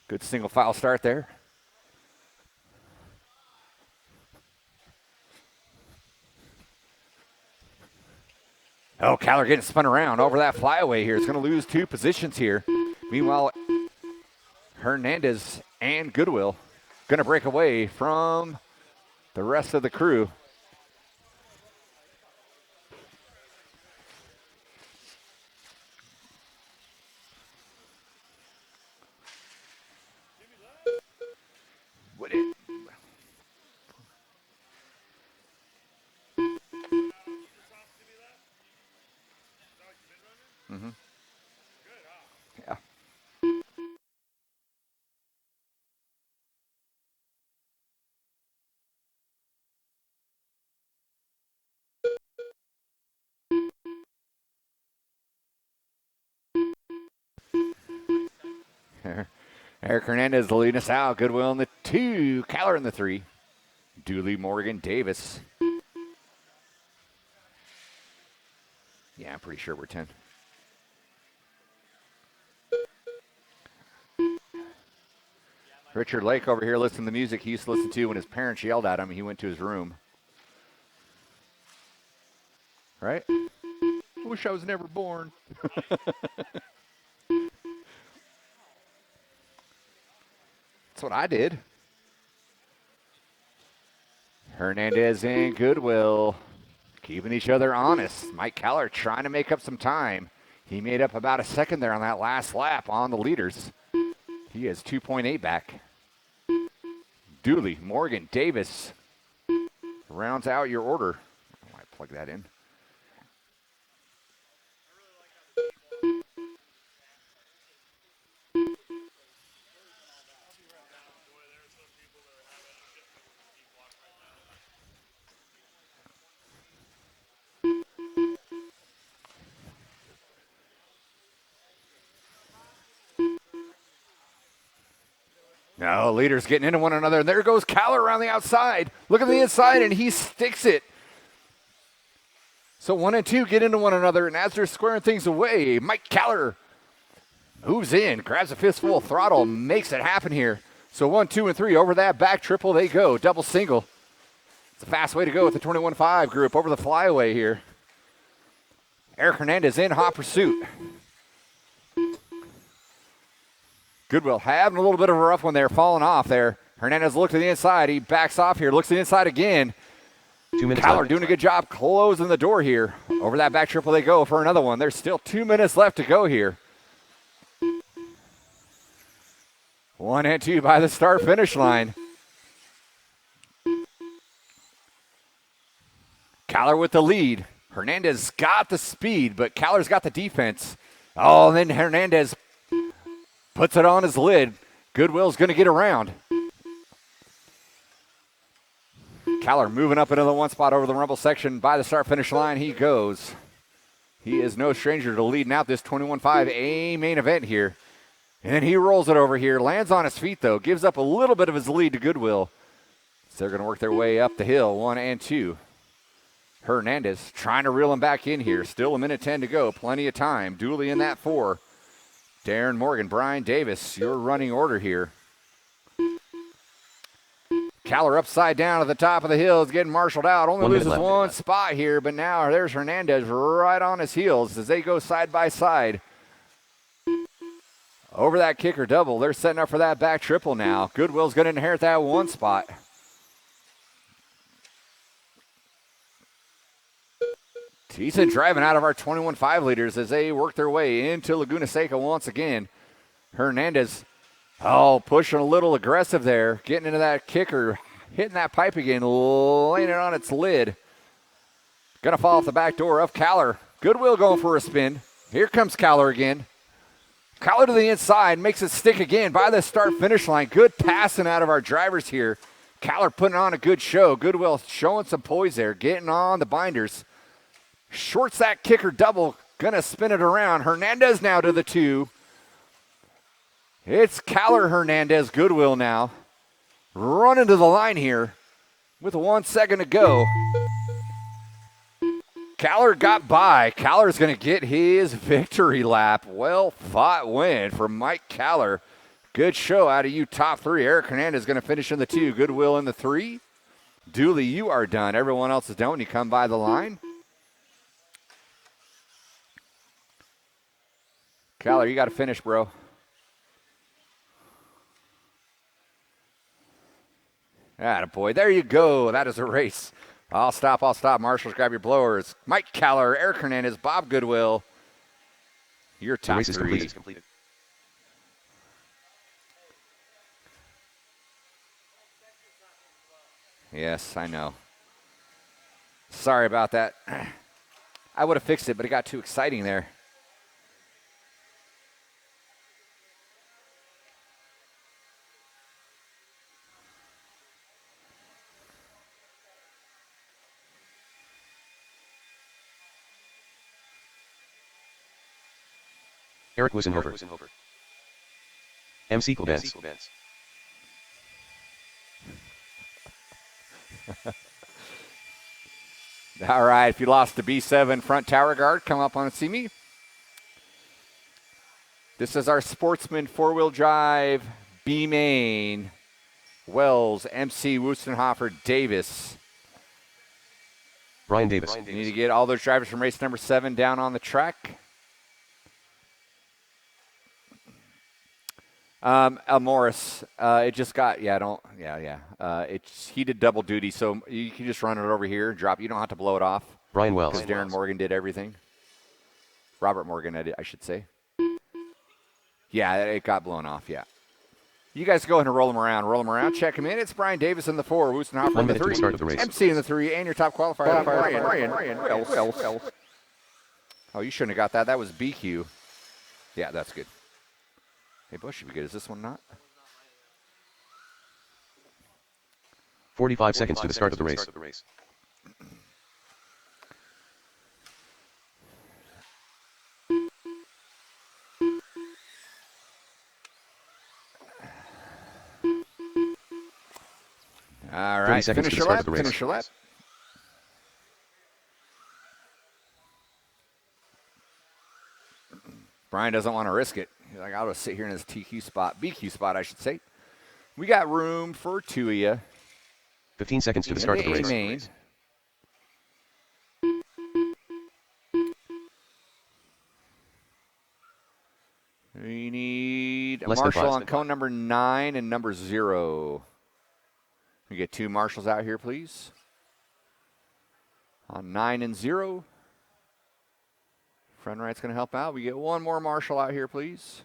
Good single file start there. Oh, Caller getting spun around over that flyaway here. It's going to lose 2 positions here. Meanwhile, Hernandez and Goodwill going to break away from the rest of the crew. Yeah. Eric Hernandez leading us out. Goodwill in the 2. Caller in the 3. Dooley, Morgan, Davis. Yeah, I'm pretty sure we're 10. Richard Lake over here listening to the music he used to listen to when his parents yelled at him. He went to his room. Right? I wish I was never born. That's what I did. Hernandez and Goodwill keeping each other honest. Mike Keller trying to make up some time. He made up about a second there on that last lap on the leaders. He has 2.8 back. Dooley, Morgan, Davis rounds out your order. I might plug that in. No, leaders getting into one another. And there goes Keller around the outside. Look at the inside, and he sticks it. So 1 and 2 get into one another, and as they're squaring things away, Mike Keller moves in, grabs a fistful of throttle, makes it happen here. So 1, 2, and 3 over that back triple they go, double single. It's a fast way to go with the 21-5 group over the flyaway here. Eric Hernandez in hot pursuit. Goodwill having a little bit of a rough one there, falling off there. Hernandez looked to the inside. He backs off here, looks to the inside again. 2 minutes Keller left. doing a good job closing the door here. Over that back triple they go for another one. There's still 2 minutes left to go here. 1 and 2 by the start-finish line. Keller with the lead. Hernandez got the speed, but Keller's got the defense. Oh, and then Hernandez puts it on his lid. Goodwill's going to get around. Keller moving up into the one spot over the rumble section by the start-finish line. He goes. He is no stranger to leading out this 21-5 A main event here. And he rolls it over here, lands on his feet, though, gives up a little bit of his lead to Goodwill. So they're going to work their way up the hill, 1 and 2. Hernandez trying to reel him back in here. Still a minute 10 to go, plenty of time. Dooley in that 4. Darren Morgan, Brian Davis, your running order here. Keller upside down at the top of the hill is getting marshaled out. Only loses one spot here, but now there's Hernandez right on his heels as they go side by side. Over that kicker double, they're setting up for that back triple now. Goodwill's going to inherit that one spot. Decent driving out of our 21-5 leaders as they work their way into Laguna Seca once again. Hernandez, pushing a little aggressive there, getting into that kicker, hitting that pipe again, laying it on its lid. Gonna fall off the back door of Keller. Goodwill going for a spin. Here comes Keller again. Keller to the inside, makes it stick again by the start-finish line. Good passing out of our drivers here. Keller putting on a good show. Goodwill showing some poise there, getting on the binders. Shorts that kicker double, gonna spin it around. Hernandez now to the 2. It's Keller, Hernandez, Goodwill now. Running to the line here with 1 second to go. Keller got by. Keller's gonna get his victory lap. Well fought win for Mike Keller. Good show out of you top 3. Eric Hernandez gonna finish in the 2. Goodwill in the 3. Dooley, you are done. Everyone else is done when you come by the line. Keller, you got to finish, bro. Attaboy. There you go. That is a race. I'll stop. Marshals, grab your blowers. Mike Keller, Eric Hernandez, Bob Goodwill. Your top 3. Completed. Yes, I know. Sorry about that. I would have fixed it, but it got too exciting there. Eric Wissenhofer. MC Coolbands. All right, if you lost the B7 front tower guard, come up on and see me. This is our Sportsman four-wheel drive B main. Wells, MC, Wustenhofer, Davis. Brian Davis. You need to get all those drivers from race number 7 down on the track. Morris, it just got, he did double duty, so you can just run it over here, drop. You don't have to blow it off. Brian Wells. Because Darren Morgan did everything. Robert Morgan, I should say. Yeah, it got blown off, yeah. You guys go ahead and roll them around, check them in. It's Brian Davis in the 4, Wustenhofer in the 3, start of the race. MC in the 3, and your top qualifier, Brian Wells. Oh, you shouldn't have got that. That was BQ. Yeah, that's good. Hey, Bush should be good. Is this one not? 45 seconds to the start of the race. All right, finish your lap. Brian doesn't want to risk it. He's like, I'll just sit here in his BQ spot, I should say. We got room for 2 of you. 15 seconds to the start of the race. Main. We need a marshal on cone number 9 and number 0. We get 2 marshals out here, please. On 9 and 0. Front right's going to help out. We get 1 more marshal out here, please.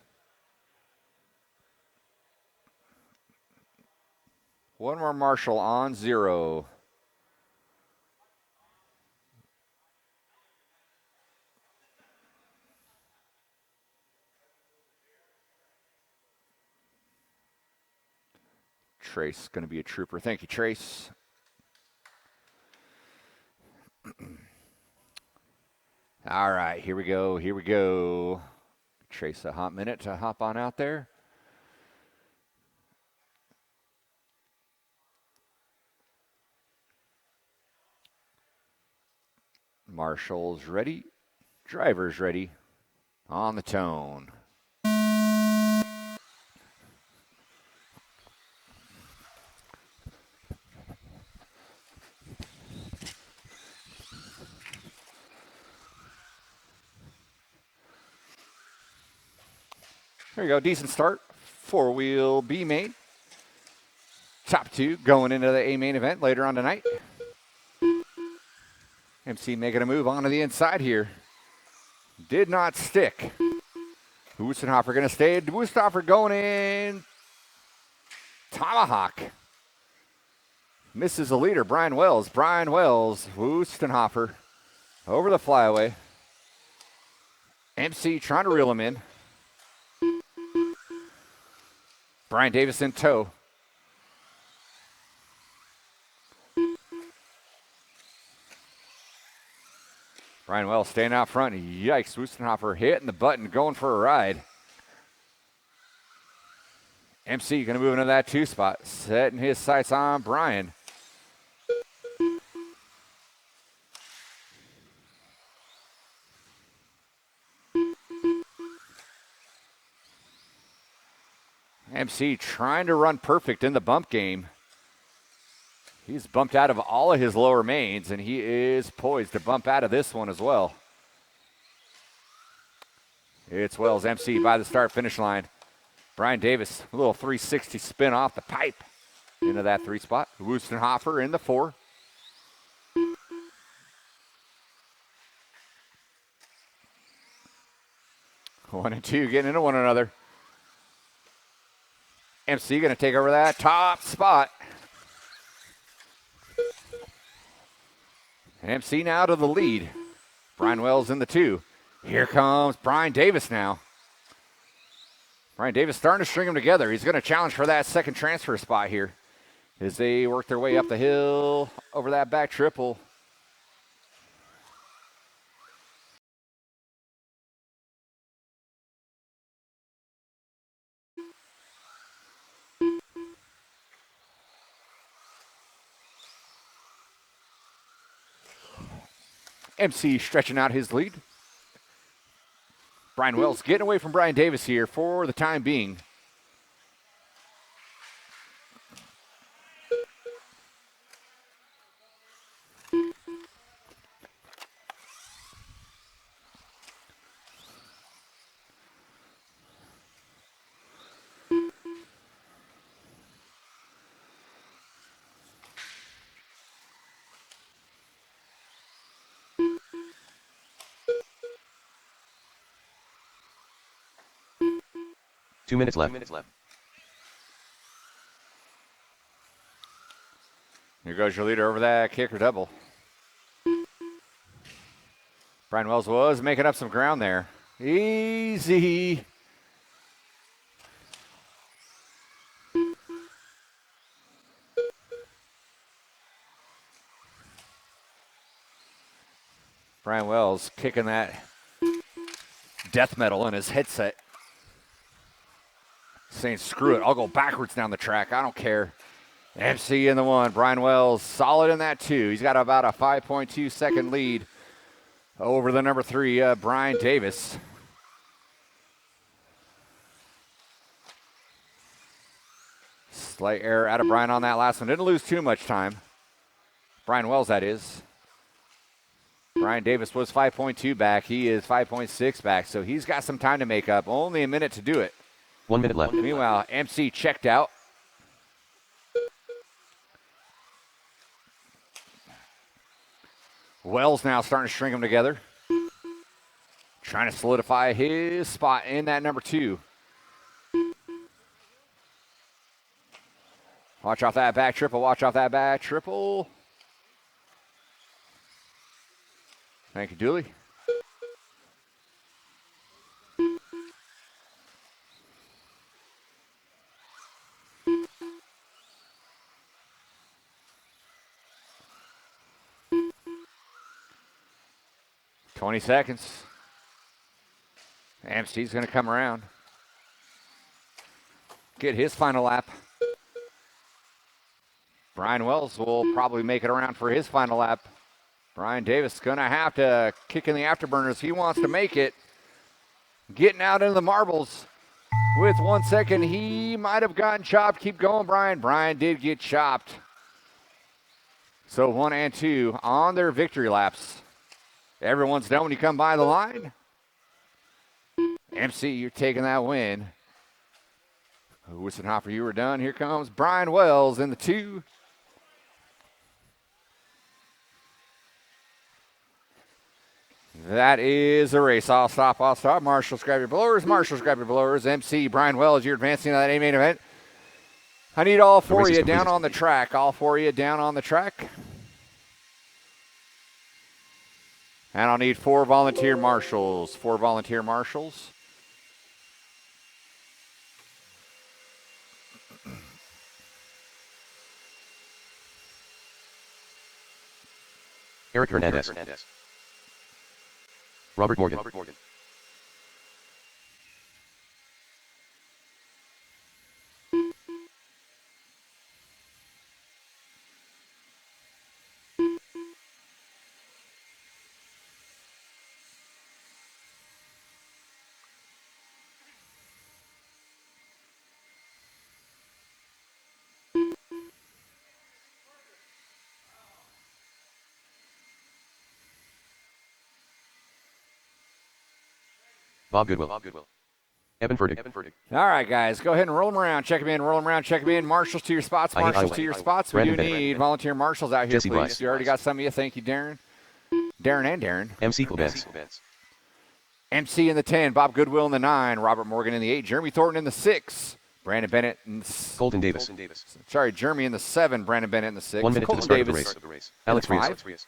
1 more marshal on 0. Trace going to be a trooper. Thank you, Trace. All right, here we go. Trace a hot minute to hop on out there. Marshall's ready. Driver's ready. On the tone. There you go, decent start. 4-wheel B main. Top 2 going into the A main event later on tonight. MC making a move onto the inside here. Did not stick. Wustenhofer going to stay. Wustenhofer going in. Tomahawk. Misses the leader, Brian Wells. Wustenhofer over the flyaway. MC trying to reel him in. Brian Davis in tow. Brian Wells staying out front. Yikes, Wustenhofer hitting the button, going for a ride. MC going to move into that 2 spot, setting his sights on Brian. MC trying to run perfect in the bump game. He's bumped out of all of his lower mains, and he is poised to bump out of this one as well. It's Wells, MC by the start-finish line. Brian Davis, a little 360 spin off the pipe into that 3 spot. Wustenhofer in the 4. One and 2 getting into one another. MC going to take over that top spot. MC now to the lead. Brian Wells in the 2. Here comes Brian Davis now. Brian Davis starting to string them together. He's going to challenge for that second transfer spot here as they work their way up the hill over that back triple. MC stretching out his lead. Brian Wells getting away from Brian Davis here for the time being. Two minutes left. Here goes your leader over that kick or double. Brian Wells was making up some ground there. Easy. Brian Wells kicking that death metal in his headset. Saying, screw it, I'll go backwards down the track. I don't care. MC in the 1. Brian Wells solid in that 2. He's got about a 5.2 second lead over the number 3, Brian Davis. Slight error out of Brian on that last one. Didn't lose too much time. Brian Wells, that is. Brian Davis was 5.2 back. He is 5.6 back, so he's got some time to make up. Only a minute to do it. 1 minute left. Meanwhile, MC checked out. Wells now starting to string them together. Trying to solidify his spot in that number 2. Watch off that back triple. Watch off that back triple. Thank you, Dooley. "20 seconds. MC's going to come around. Get his final lap. Brian Wells will probably make it around for his final lap. Brian Davis going to have to kick in the afterburners. He wants to make it. Getting out into the marbles with 1 second. He might have gotten chopped. Keep going, Brian. Brian did get chopped. So 1 and 2 on their victory laps. Everyone's done when you come by the line. MC, you're taking that win. Wissenhofer, you were done. Here comes Brian Wells in the 2. That is a race. I'll stop. Marshals, grab your blowers. MC, Brian Wells, you're advancing to that A-main event. I need all 4 of you down on the track. All 4 of you down on the track. And I'll need 4 volunteer marshals. 4 volunteer marshals. Eric Hernandez. Robert Morgan. Bob Goodwill. Evan Furtick. All right, guys, go ahead and roll them around. Check them in. Marshals to your spots. We Brandon do need volunteer marshals out here, Jesse please. Bryce. You already got some of you. Thank you, Darren. Darren. MC Coolbets. MC in the 10. Bob Goodwill in the 9. Robert Morgan in the 8. Jeremy Thornton in the 6. Brandon Bennett in Colton Davis. Jeremy in the 7. Brandon Bennett in the 6. 1 minute to the start of the race. Alex Frias.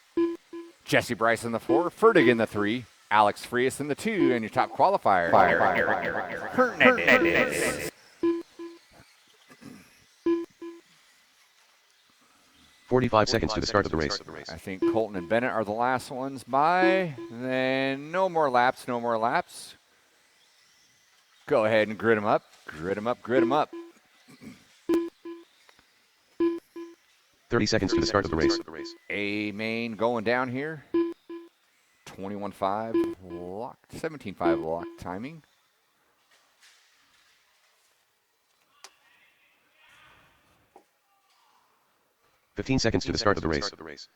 Jesse Bryce in the 4. Fertig in the 3. Alex Frias in the 2, and your top qualifier, Hernandez. 45 seconds to the start of the race. I think Colton and Bennett are the last ones by. Then no more laps. Go ahead and grid them up. 30 seconds to the start of the race. A main going down here. 21.5 lock, 17.5 lock timing. Fifteen seconds to the start of the race.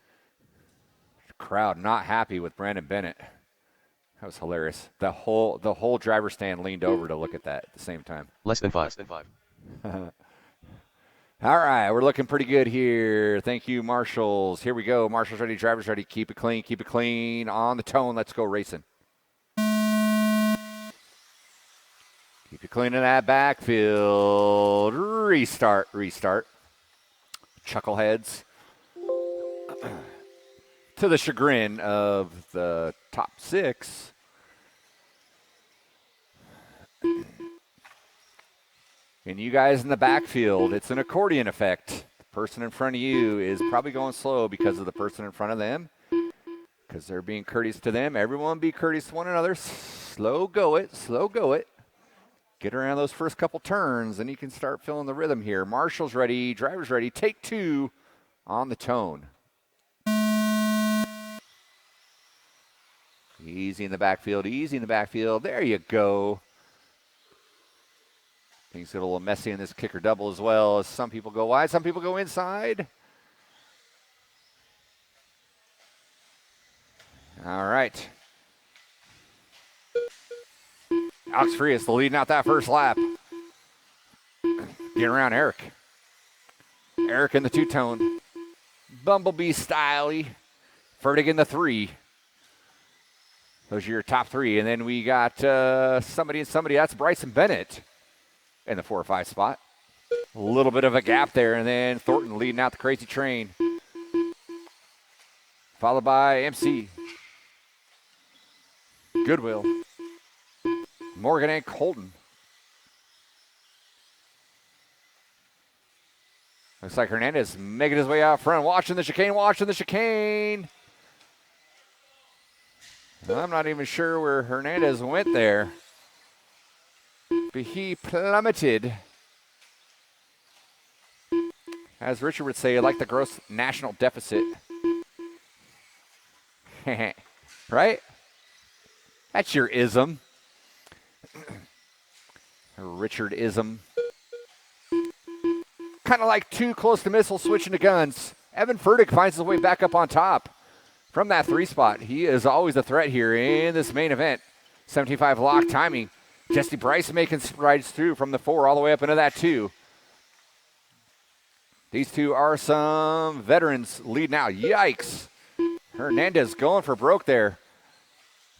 Crowd not happy with Brandon Bennett. That was hilarious. The whole driver's stand leaned over to look at that at the same time. Less than five. All right, we're looking pretty good here. Thank you, marshals. Here we go. Marshals ready, drivers ready. Keep it clean. On the tone, let's go racing. Keep it clean in that backfield. Restart. Chuckleheads. To the chagrin of the top 6. And you guys in the backfield, it's an accordion effect. The person in front of you is probably going slow because of the person in front of them, because they're being courteous to them. Everyone be courteous to one another. Slow go it. Get around those first couple turns, and you can start feeling the rhythm here. Marshals ready, drivers ready. Take 2 on the tone. Easy in the backfield. There you go. Things get a little messy in this kicker double as well, as some people go wide, some people go inside. All right. Alex Frias leading out that first lap. Getting around Eric. Eric in the 2-tone. Bumblebee style-y. Fertig in the 3. Those are your top 3. And then we got somebody. That's Bryson Bennett in the 4 or 5 spot. A little bit of a gap there. And then Thornton leading out the crazy train. Followed by MC. Goodwill. Morgan and Colton. Looks like Hernandez making his way out front. Watching the chicane. I'm not even sure where Hernandez went there. But he plummeted. As Richard would say, like the gross national deficit. Right? That's your ism. Richard-ism. Kind of like too close to missile switching to guns. Evan Furtick finds his way back up on top from that 3 spot. He is always a threat here in this main event. 75 lock timing. Jesse Bryce making strides through from the 4 all the way up into that 2. These 2 are some veterans leading out. Yikes. Hernandez going for broke there.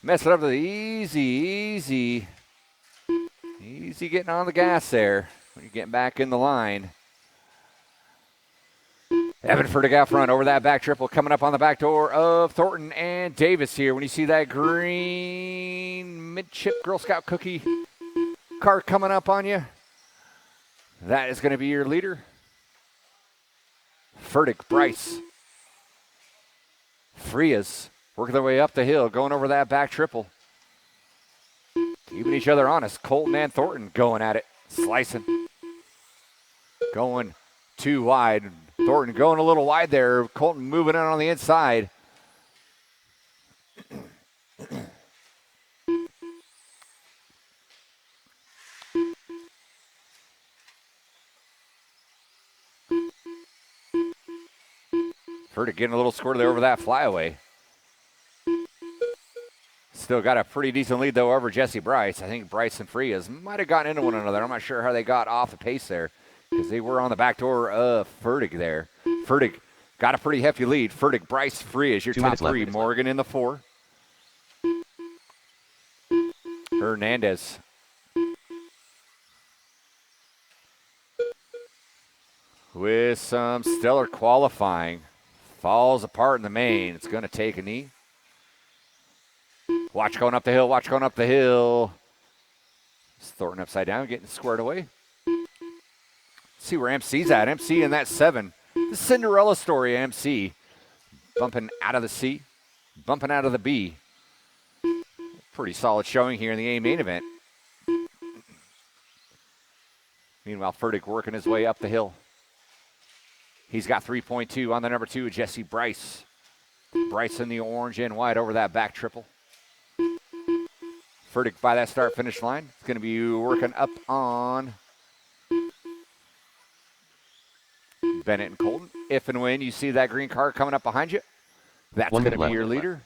Messing up the easy getting on the gas there when you're getting back in the line. Evan Furtick out front over that back triple, coming up on the back door of Thornton and Davis here. When you see that green mid-chip Girl Scout cookie cart coming up on you, that is going to be your leader. Furtick, Bryce, Frias working their way up the hill, going over that back triple. Keeping each other honest. Colton and Thornton going at it, slicing. Going too wide. Thornton going a little wide there. Colton moving in on the inside. Furtick getting a little squirted there over that flyaway. Still got a pretty decent lead, though, over Jesse Bryce. I think Bryce and Frias might have gotten into one another. I'm not sure how they got off the pace there, because they were on the back door of Furtick there. Furtick got a pretty hefty lead. Furtick, Bryce, Frias, your top 3. Morgan in the 4. Hernandez. With some stellar qualifying. Falls apart in the main. It's going to take a knee. Watch going up the hill. It's Thornton upside down, getting squared away. Let's see where MC's at. MC in that 7. The Cinderella story, MC. Bumping out of the C, bumping out of the B. Pretty solid showing here in the A main event. Meanwhile, Furtick working his way up the hill. He's got 3.2 on the number 2, Jesse Bryce. Bryce in the orange and white over that back triple. Verdict by that start-finish line. It's going to be working up on Bennett and Colton. If and when you see that green car coming up behind you, that's going to be your leader.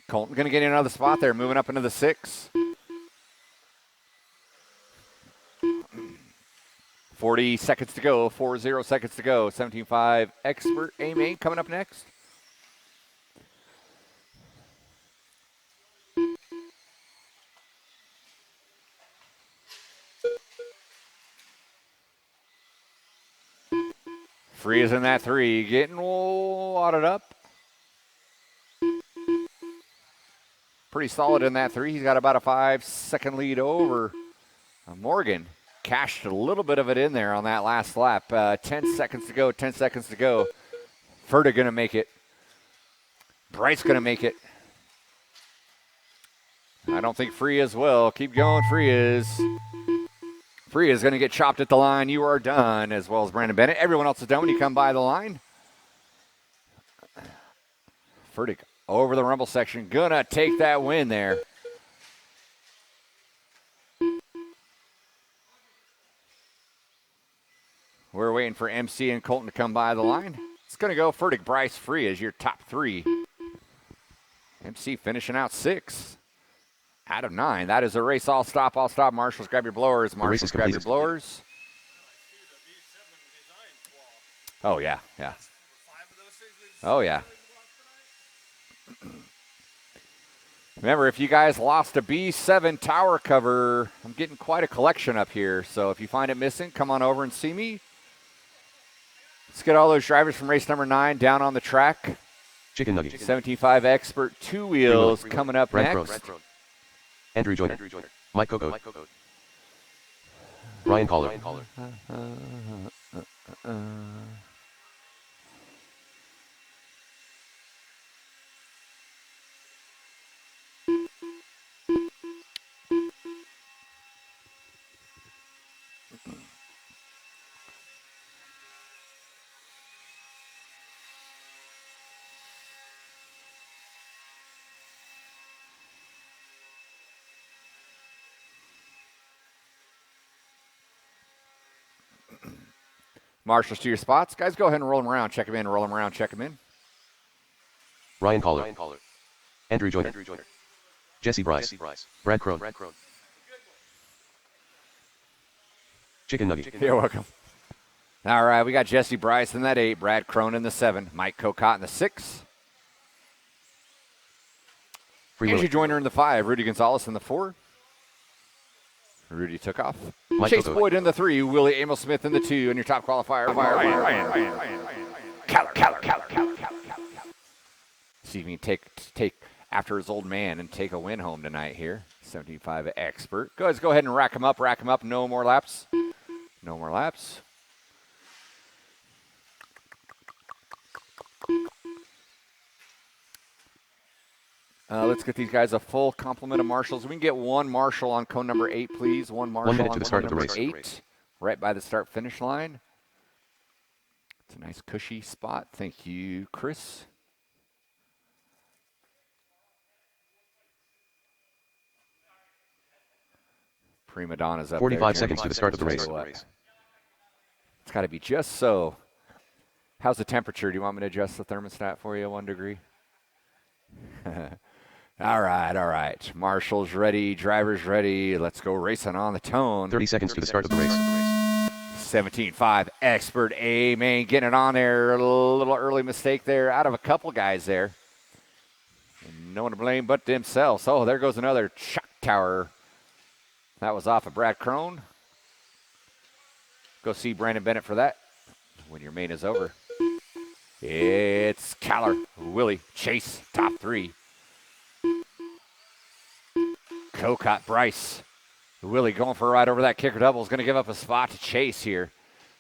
Colton going to get in another spot there, moving up into the 6. 40 seconds to go, 40 seconds to go. 17.5 Expert A-Main coming up next. Free is in that 3, getting wadded up. Pretty solid in that 3. He's got about a 5-second lead over Morgan. Cashed a little bit of it in there on that last lap. 10 seconds to go, 10 seconds to go. Ferda going to make it. Bryce going to make it. I don't think Free is will. Keep going, Free is. Free is going to get chopped at the line. You are done, as well as Brandon Bennett. Everyone else is done when you come by the line. Ferda over the rumble section. Going to take that win there. We're waiting for MC and Colton to come by the line. It's going to go Fertig, Bryce, Free as your top 3. MC finishing out 6 out of 9. That is a race. All stop. Marshals, grab your blowers. Marshals, grab your blowers. Oh, yeah. Oh, yeah. Remember, if you guys lost a B7 tower cover, I'm getting quite a collection up here. So if you find it missing, come on over and see me. Let's get all those drivers from race number 9 down on the track. Chicken Nugget. 17.5 Expert 2 wheels coming up Brad next. Crone. Andrew Joyner. Mike Coco. Ryan Caller. Marshals to your spots. Guys, go ahead and roll them around. Check them in, roll them around, check them in. Ryan Caller. Andrew Joyner. Jesse Bryce. Brad Crone. Chicken Nugget. You're welcome. All right, we got Jesse Bryce in that 8, Brad Crone in the 7, Mike Cocott in the 6. Andrew Joyner in the 5, Rudy Gonzalez in the 4. Rudy took off. Mike Chase Coco. Boyd in the 3, Willie Amos Smith in the 2, and your top qualifier. Keller. See if he can take after his old man and take a win home tonight here. 75 Expert. Go ahead and rack him up. No more laps. Let's get these guys a full complement of marshals. We can get one marshal on cone number 8, please. One marshal 1 minute on to the start of the number race. 8, right by the start-finish line. It's a nice cushy spot. Thank you, Chris. Prima Donna's up 45 there. seconds to the start of the race. It's got to be just so. How's the temperature? Do you want me to adjust the thermostat for you 1 degree? All right. Marshals ready, drivers ready. Let's go racing on the tone. 30 seconds to the start of the race. 17.5 Expert A-Main getting it on there. A little early mistake there out of a couple guys there. And no one to blame but themselves. Oh, there goes another shock tower. That was off of Brad Crone. Go see Brandon Bennett for that when your main is over. It's Caller, Willie, Chase, top 3. Cocott, Bryce. Willie going for a ride over that kicker double. Is going to give up a spot to Chase here.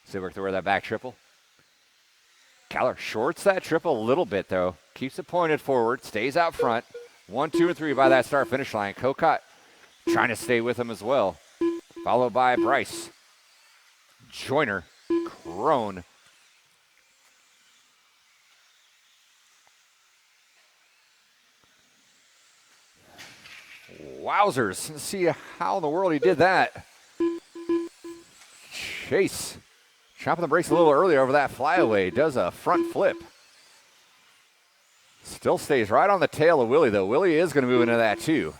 Silver to wear that back triple. Caller shorts that triple a little bit, though. Keeps it pointed forward. Stays out front. 1, 2, and 3 by that start-finish line. Cocott trying to stay with him as well. Followed by Bryce, Joyner, Crone. Wowzers. Let's see how in the world he did that. Chase chopping the brakes a little earlier over that flyaway. Does a front flip. Still stays right on the tail of Willie, though. Willie is going to move into that, too.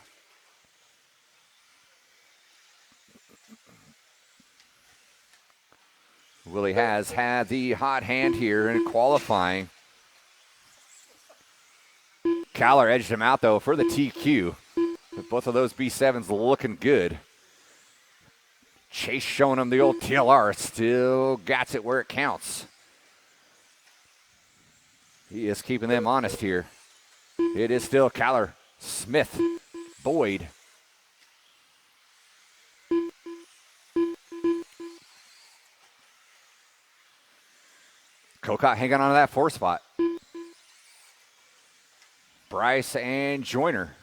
Willie has had the hot hand here in qualifying. Caller edged him out, though, for the TQ. With both of those B7s looking good. Chase showing him the old TLR. Still got it where it counts. He is keeping them honest here. It is still Caller, Smith, Boyd. Kokot hanging on to that 4 spot. Bryce and Joyner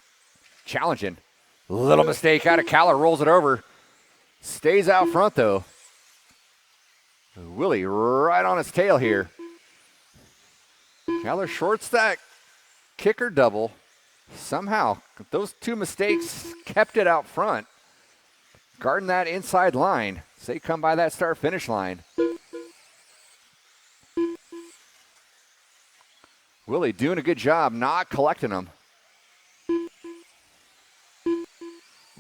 challenging. Little mistake out of Caller, rolls it over. Stays out front, though. Willie right on his tail here. Caller shorts that kicker double. Somehow, those 2 mistakes kept it out front. Guarding that inside line. As they come by that start-finish line. Willie doing a good job not collecting them.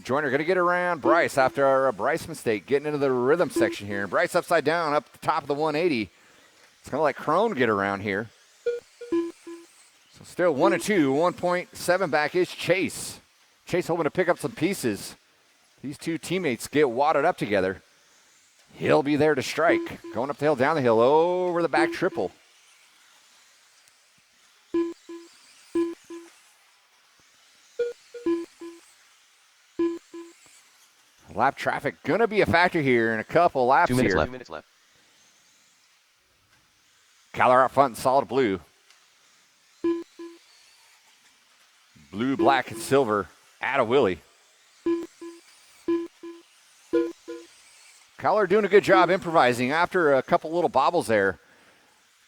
Joyner going to get around Bryce after a Bryce mistake, getting into the rhythm section here. Bryce upside down up the top of the 180. It's going to let Crone get around here. So still 1 and 2, 1.7 back is Chase. Chase hoping to pick up some pieces. These 2 teammates get wadded up together. He'll be there to strike. Going up the hill, down the hill, over the back triple. Lap traffic going to be a factor here in a couple laps 2 minutes here. left. 2 minutes left. Caller out front in solid blue. Blue, black, and silver out of Willie. Caller doing a good job improvising after a couple little bobbles there.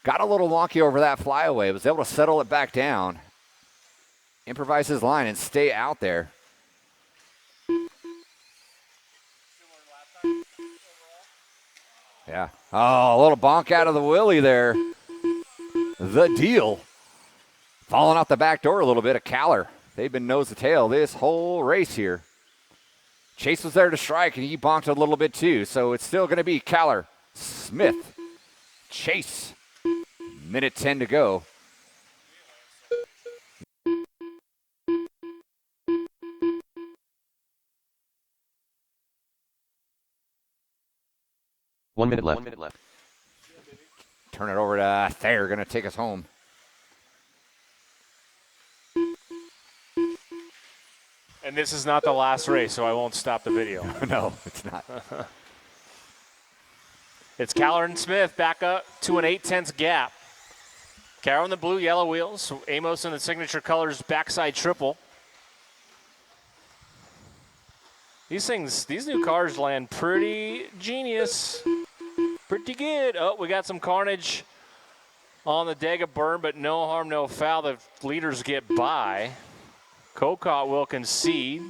Got a little wonky over that flyaway. Was able to settle it back down. Improvise his line and stay out there. Yeah. Oh, a little bonk out of the Willie there. The deal. Falling out the back door a little bit of Caller. They've been nose to tail this whole race here. Chase was there to strike, and he bonked a little bit too. So it's still going to be Caller, Smith, Chase. Minute 10 to go. One minute left. 1 minute left. Turn it over to Thayer, going to take us home. And this is not the last race, so I won't stop the video. No, it's not. It's Caller and Smith back up to an 8/10 gap. Carroll in the blue, yellow wheels. Amos in the signature colors, backside triple. These new cars land pretty genius. Pretty good. Oh, we got some carnage on the Dega burn, but no harm, no foul. The leaders get by. Kokot will concede.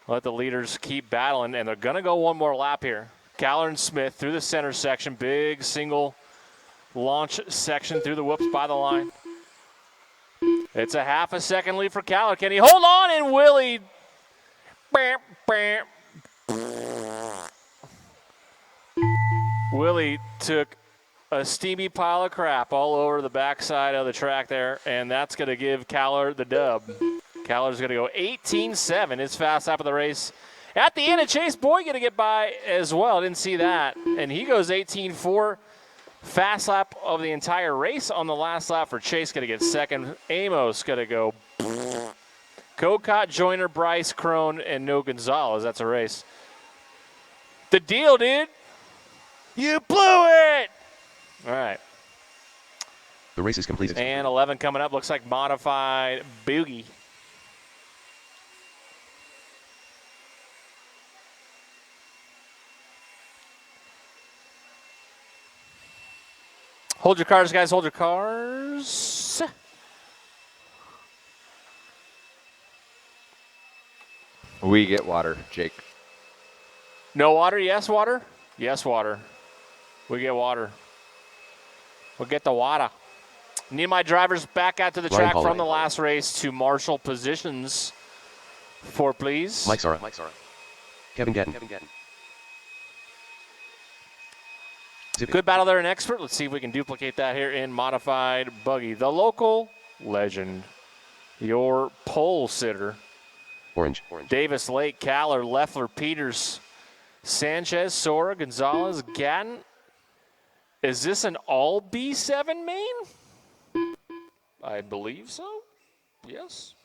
Let the leaders keep battling, and they're going to go one more lap here. Caller and Smith through the center section. Big single launch section through the whoops by the line. It's a half a second lead for Caller. Can he hold on? And Willie. Willie took a steamy pile of crap all over the backside of the track there, and that's going to give Caller the dub. Caller's going to go 18-7, his fast lap of the race. At the end of Chase Boyd going to get by as well. Didn't see that. And he goes 18-4. Fast lap of the entire race on the last lap for Chase. Going to get second. Amos going to go. Kokot, Joyner, Bryce, Crone, and no Gonzalez. That's a race. The deal, dude. You blew it. All right. The race is completed. And 11 coming up. Looks like modified boogie. Hold your cars, guys. Hold your cars. We get water, Jake. No water? Yes, water? Yes, water. We get water. We'll get the water. Need my drivers back out to the track from the last race to marshal positions. 4, please. Mike Sara. Kevin Gatton. Good battle there in Expert. Let's see if we can duplicate that here in Modified Buggy. The local legend, your pole sitter. Orange. Davis, Lake, Caller, Leffler, Peters, Sanchez, Sora, Gonzalez, Gatton. Is this an all B7 main? I believe so. Yes.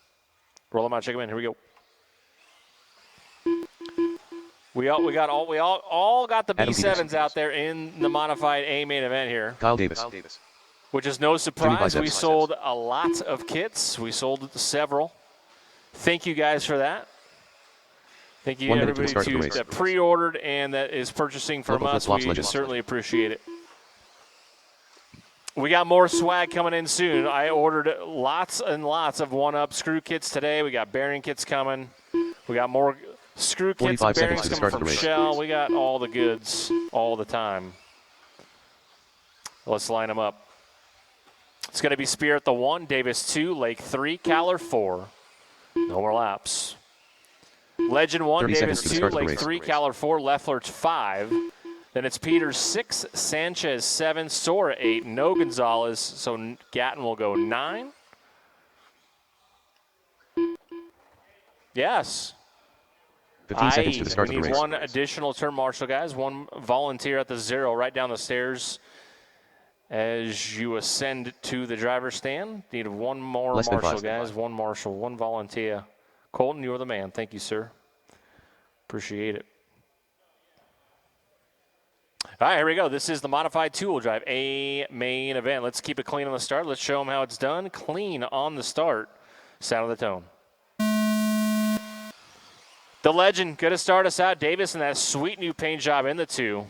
Roll them out, check them in. Here we go. We all got the B7s out there in the modified A main event here. Kyle Davis. Which is no surprise. Jimmy We sold a lot of kits. We sold several. Thank you guys for that. Thank you 1 minute to everybody start the race. that pre-ordered and that is purchasing from Local us. flip-flops We legend. certainly appreciate it. We got more swag coming in soon. I ordered lots and lots of one-up screw kits today. We got bearing kits coming. We got more screw kits, 45 bearings seconds to coming start from the race. Shell. We got all the goods all the time. Let's line them up. It's going to be Spirit the 1, Davis 2, Lake 3, Caller 4. No more laps. Legend 1, 30 Davis seconds to 2, start the Lake race. 3, Caller 4, Leffler 5. Then it's Peters 6, Sanchez 7, Sora 8, no Gonzalez, so Gatton will go 9. Yes. 15 seconds to the start we of the need race. one additional turn marshal, guys. One volunteer at the 0 right down the stairs as you ascend to the driver's stand. Need one more Less than marshal, five. guys. One marshal, one volunteer. Colton, you're the man. Thank you, sir. Appreciate it. All right, here we go. This is the modified two-wheel drive A main event. Let's keep it clean on the start. Let's show them how it's done. Clean on the start. Sound of the tone. The legend going to start us out. Davis in that sweet new paint job in the 2.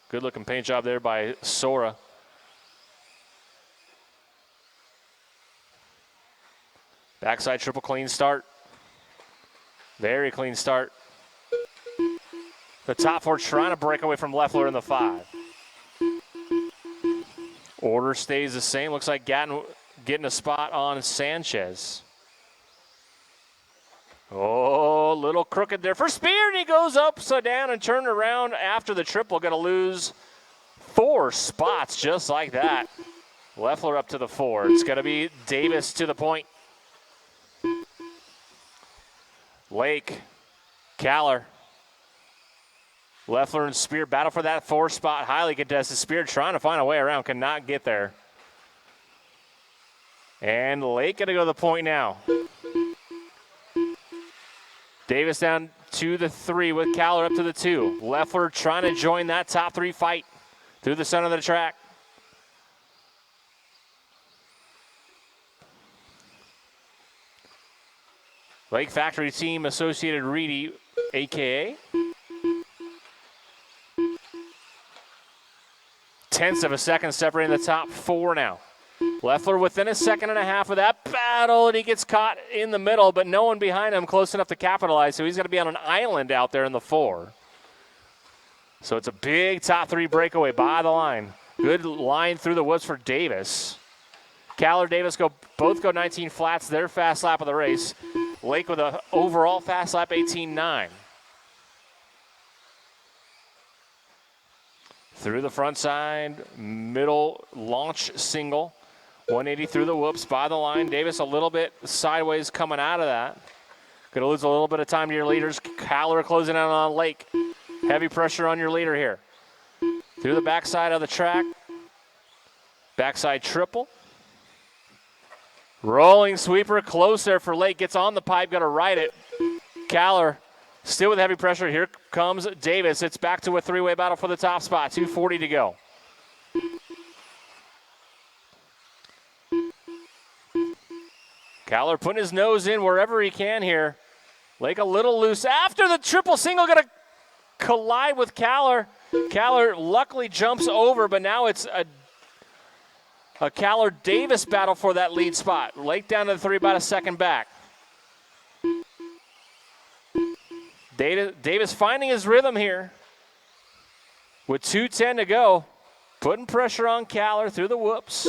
Good-looking paint job there by Sora. Backside triple clean start. Very clean start. The top 4 trying to break away from Leffler in the 5. Order stays the same. Looks like Gatton getting a spot on Sanchez. Oh, a little crooked there for Spear, and he goes upside down and turned around after the triple. Going to lose 4 spots just like that. Leffler up to the 4. It's going to be Davis to the point. Lake, Caller, Leffler and Spear battle for that 4 spot. Highly contested. Spear trying to find a way around. Cannot get there. And Lake going to go to the point now. Davis down to the 3 with Caller up to the 2. Leffler trying to join that top 3 fight through the center of the track. Lake Factory Team Associated Reedy, a.k.a. Tenths of a second separating the top 4 now. Leffler within a second and a half of that battle, and he gets caught in the middle, but no one behind him close enough to capitalize, so he's going to be on an island out there in the 4. So it's a big top 3 breakaway by the line. Good line through the woods for Davis. Caller, Davis both go 19 flats, their fast lap of the race. Lake with an overall fast lap 18.9. Through the front side, middle launch single. 180 through the whoops by the line. Davis a little bit sideways coming out of that. Going to lose a little bit of time to your leaders. Caller closing out on Lake. Heavy pressure on your leader here. Through the backside of the track. Backside triple. Rolling sweeper close there for Lake. Gets on the pipe, going to ride it. Caller still with heavy pressure. Here comes Davis. It's back to a 3-way battle for the top spot. 2:40 to go. Caller putting his nose in wherever he can here. Lake a little loose. After the triple single, going to collide with Caller. Caller luckily jumps over, but now it's a A Caller-Davis battle for that lead spot. Lake down to the 3, about a second back. Davis finding his rhythm here. With 2:10 to go. Putting pressure on Caller through the whoops.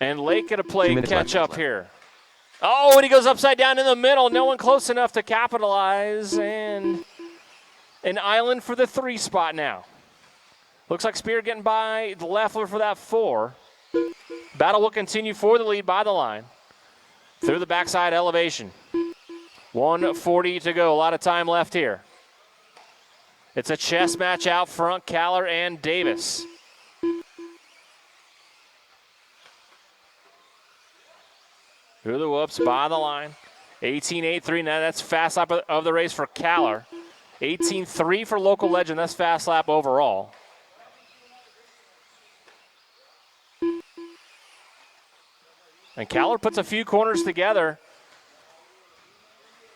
And Lake going to play catch up here. Oh, and he goes upside down in the middle. No one close enough to capitalize. And an island for the 3 spot now. Looks like Spear getting by Leffler for that 4. Battle will continue for the lead by the line. Through the backside elevation. 1:40 to go. A lot of time left here. It's a chess match out front, Caller and Davis. Through the whoops, by the line. 18.83. Now that's fast lap of the race for Caller. 18.3 for local legend. That's fast lap overall. And Caller puts a few corners together.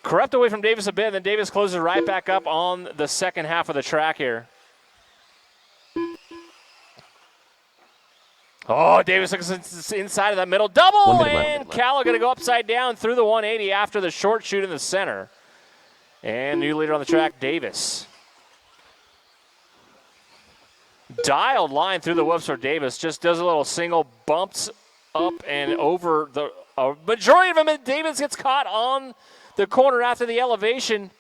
Corrupt away from Davis a bit, and then Davis closes right back up on the second half of the track here. Oh, Davis looks inside of that middle double, and Caller going to go upside down through the 180 after the short shoot in the center. And new leader on the track, Davis. Dialed line through the whoops for Davis, just does a little single bumps up and over the majority of them, and Davis gets caught on the corner after the elevation,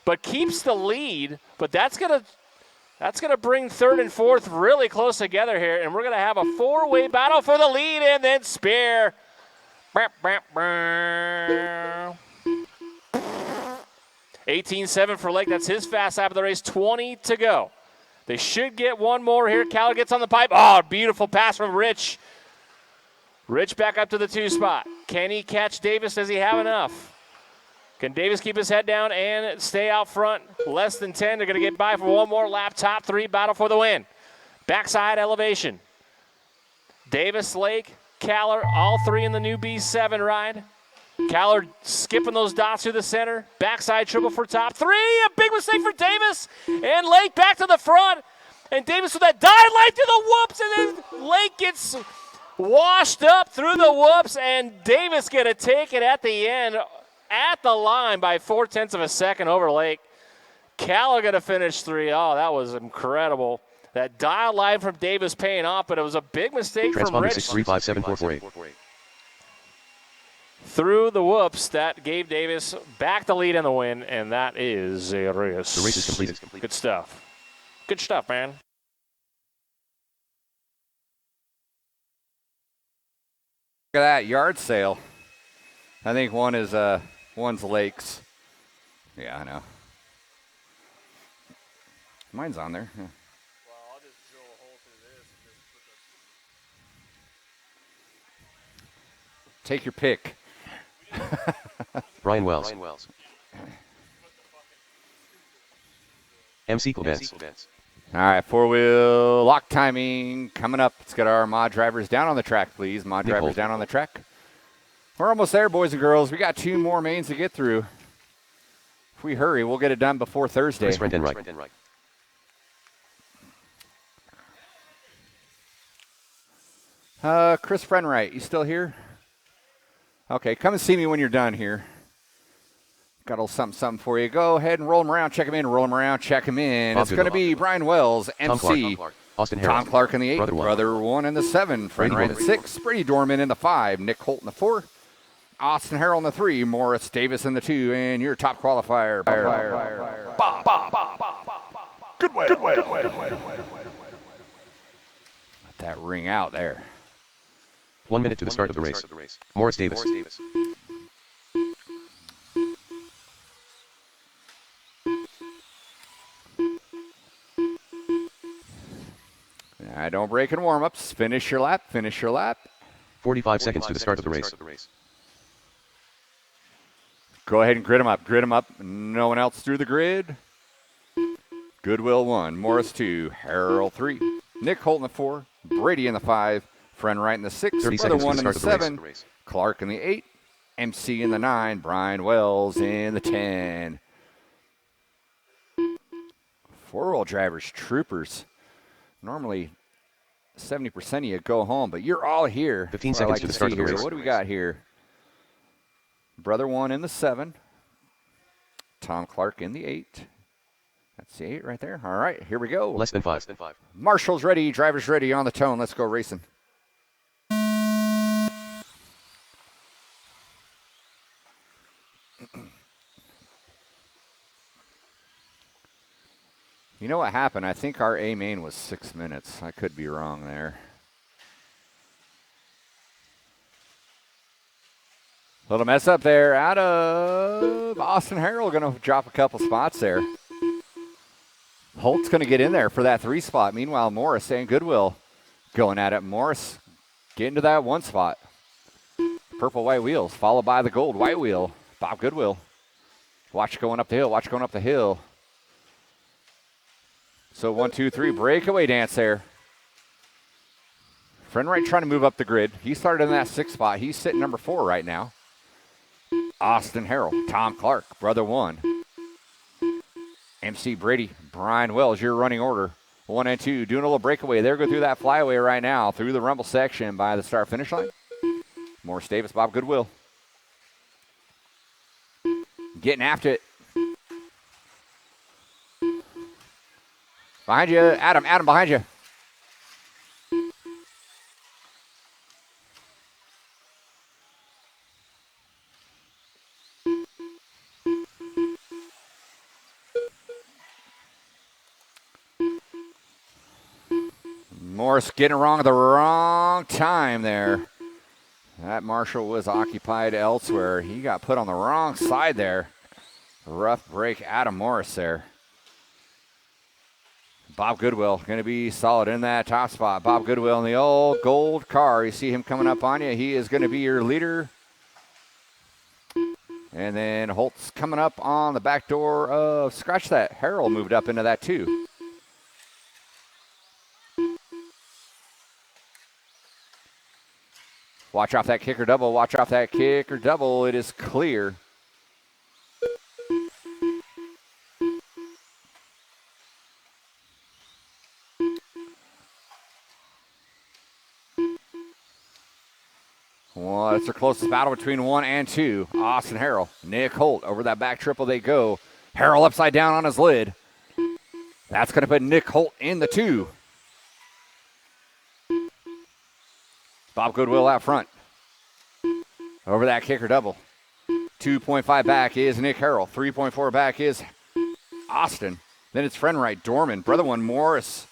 but keeps the lead. But that's gonna bring 3rd and 4th really close together here, and we're gonna have a 4-way battle for the lead, and then Spear. 18.7 for Lake. That's his fast lap of the race. 20 to go. They should get one more here. Caller gets on the pipe. Oh, beautiful pass from Rich. Rich back up to the 2 spot. Can he catch Davis? Does he have enough? Can Davis keep his head down and stay out front? Less than 10. They're going to get by for one more lap. Top 3 battle for the win. Backside elevation. Davis, Lake, Caller, all 3 in the new B7 ride. Caller skipping those dots through the center. Backside triple for top 3. A big mistake for Davis. And Lake back to the front. And Davis with that dive line through the whoops. And then Lake gets washed up through the whoops. And Davis going to take it at the end. At the line by 0.4 of a second over Lake. Caller going to finish 3. Oh, that was incredible. That dial line from Davis paying off, but it was a big mistake from Rich. 6357448. Through the whoops, that gave Davis back the lead in the win, and that is a race. The race is completed. Good stuff. Good stuff, man. Look at that yard sale. I think one's Lake's. Yeah, I know. Mine's on there. Yeah. Well, I'll just drill a hole through this and just put the... Take your pick. Brian Wells. MC Clements. All right, 4-wheel lock timing coming up. Let's get our mod drivers down on the track, please. Mod drivers down on the track. We're almost there, boys and girls. We got 2 more mains to get through. If we hurry, we'll get it done before Thursday. Chris Brendan-Reich. Chris Frenwright, you still here? Okay, come and see me when you're done here. Got a little something for you. Go ahead and roll them around, check them in, roll them around, check them in. It's going to be Brian Wells, MC. Tom Clark. Austin Tom Harrell. Clark in the 8, Brother 1 in the 7, Frenwright in the 6, Brady Dorman in the 5, Nick Holt in the 4, Austin Harrell in the 3, Morris Davis in the 2, and your top qualifier. Good way. Let that ring out there. 1 minute to the start of the race. Morris Davis. Don't break in warm-ups. Finish your lap. 45 seconds to the start of the race. Go ahead and grid them up. No one else through the grid. Goodwill 1, Morris 2, Harrell 3, Nick Holt in the 4, Brady in the 5, Frenwright in the 6, Brother 1 in the 7, Clark in the 8, MC in the 9, Brian Wells in the 10. Four-wheel drivers, troopers. Normally 70% of you go home, but you're all here. 15 That's what I seconds like to the see start of the here. race. What do we got here? Brother 1 in the 7. Tom Clark in the 8. That's the 8 right there. All right, here we go. Less than 5. Marshall's ready, drivers ready, on the tone. Let's go racing. You know what happened? I think our A main was 6 minutes. I could be wrong there. Little mess up there out of Austin Harrell. Going to drop a couple spots there. Holt's going to get in there for that 3 spot. Meanwhile, Morris and Goodwill going at it. Morris getting to that 1 spot. Purple white wheels followed by the gold white wheel. Bob Goodwill. Watch going up the hill. Watch going up the hill. So 1, 2, 3, breakaway dance there. Friend Wright trying to move up the grid. He started in that 6th spot. He's sitting number 4 right now. Austin Harrell, Tom Clark, brother 1. MC Brady, Brian Wells, your running order. 1 and 2, doing a little breakaway. They're going through that flyaway right now, through the rumble section by the start finish line. Morris Davis, Bob Goodwill. Getting after it. Behind you, Adam, behind you. Morris getting wrong at the wrong time there. That Marshall was occupied elsewhere. He got put on the wrong side there. Rough break, Adam Morris there. Bob Goodwill going to be solid in that top spot. Bob Goodwill in the old gold car. You see him coming up on you. He is going to be your leader. And then Holt's coming up on the back door of, scratch that, Harrell moved up into that too. Watch off that kicker double. Watch off that kicker double. It is clear. Well, that's their closest battle between 1 and 2. Austin Harrell, Nick Holt. Over that back triple they go. Harrell upside down on his lid. That's going to put Nick Holt in the 2. Bob Goodwill out front. Over that kicker double. 2.5 back is Nick Harrell. 3.4 back is Austin. Then it's Friend Wright, Dorman, brother 1, Morris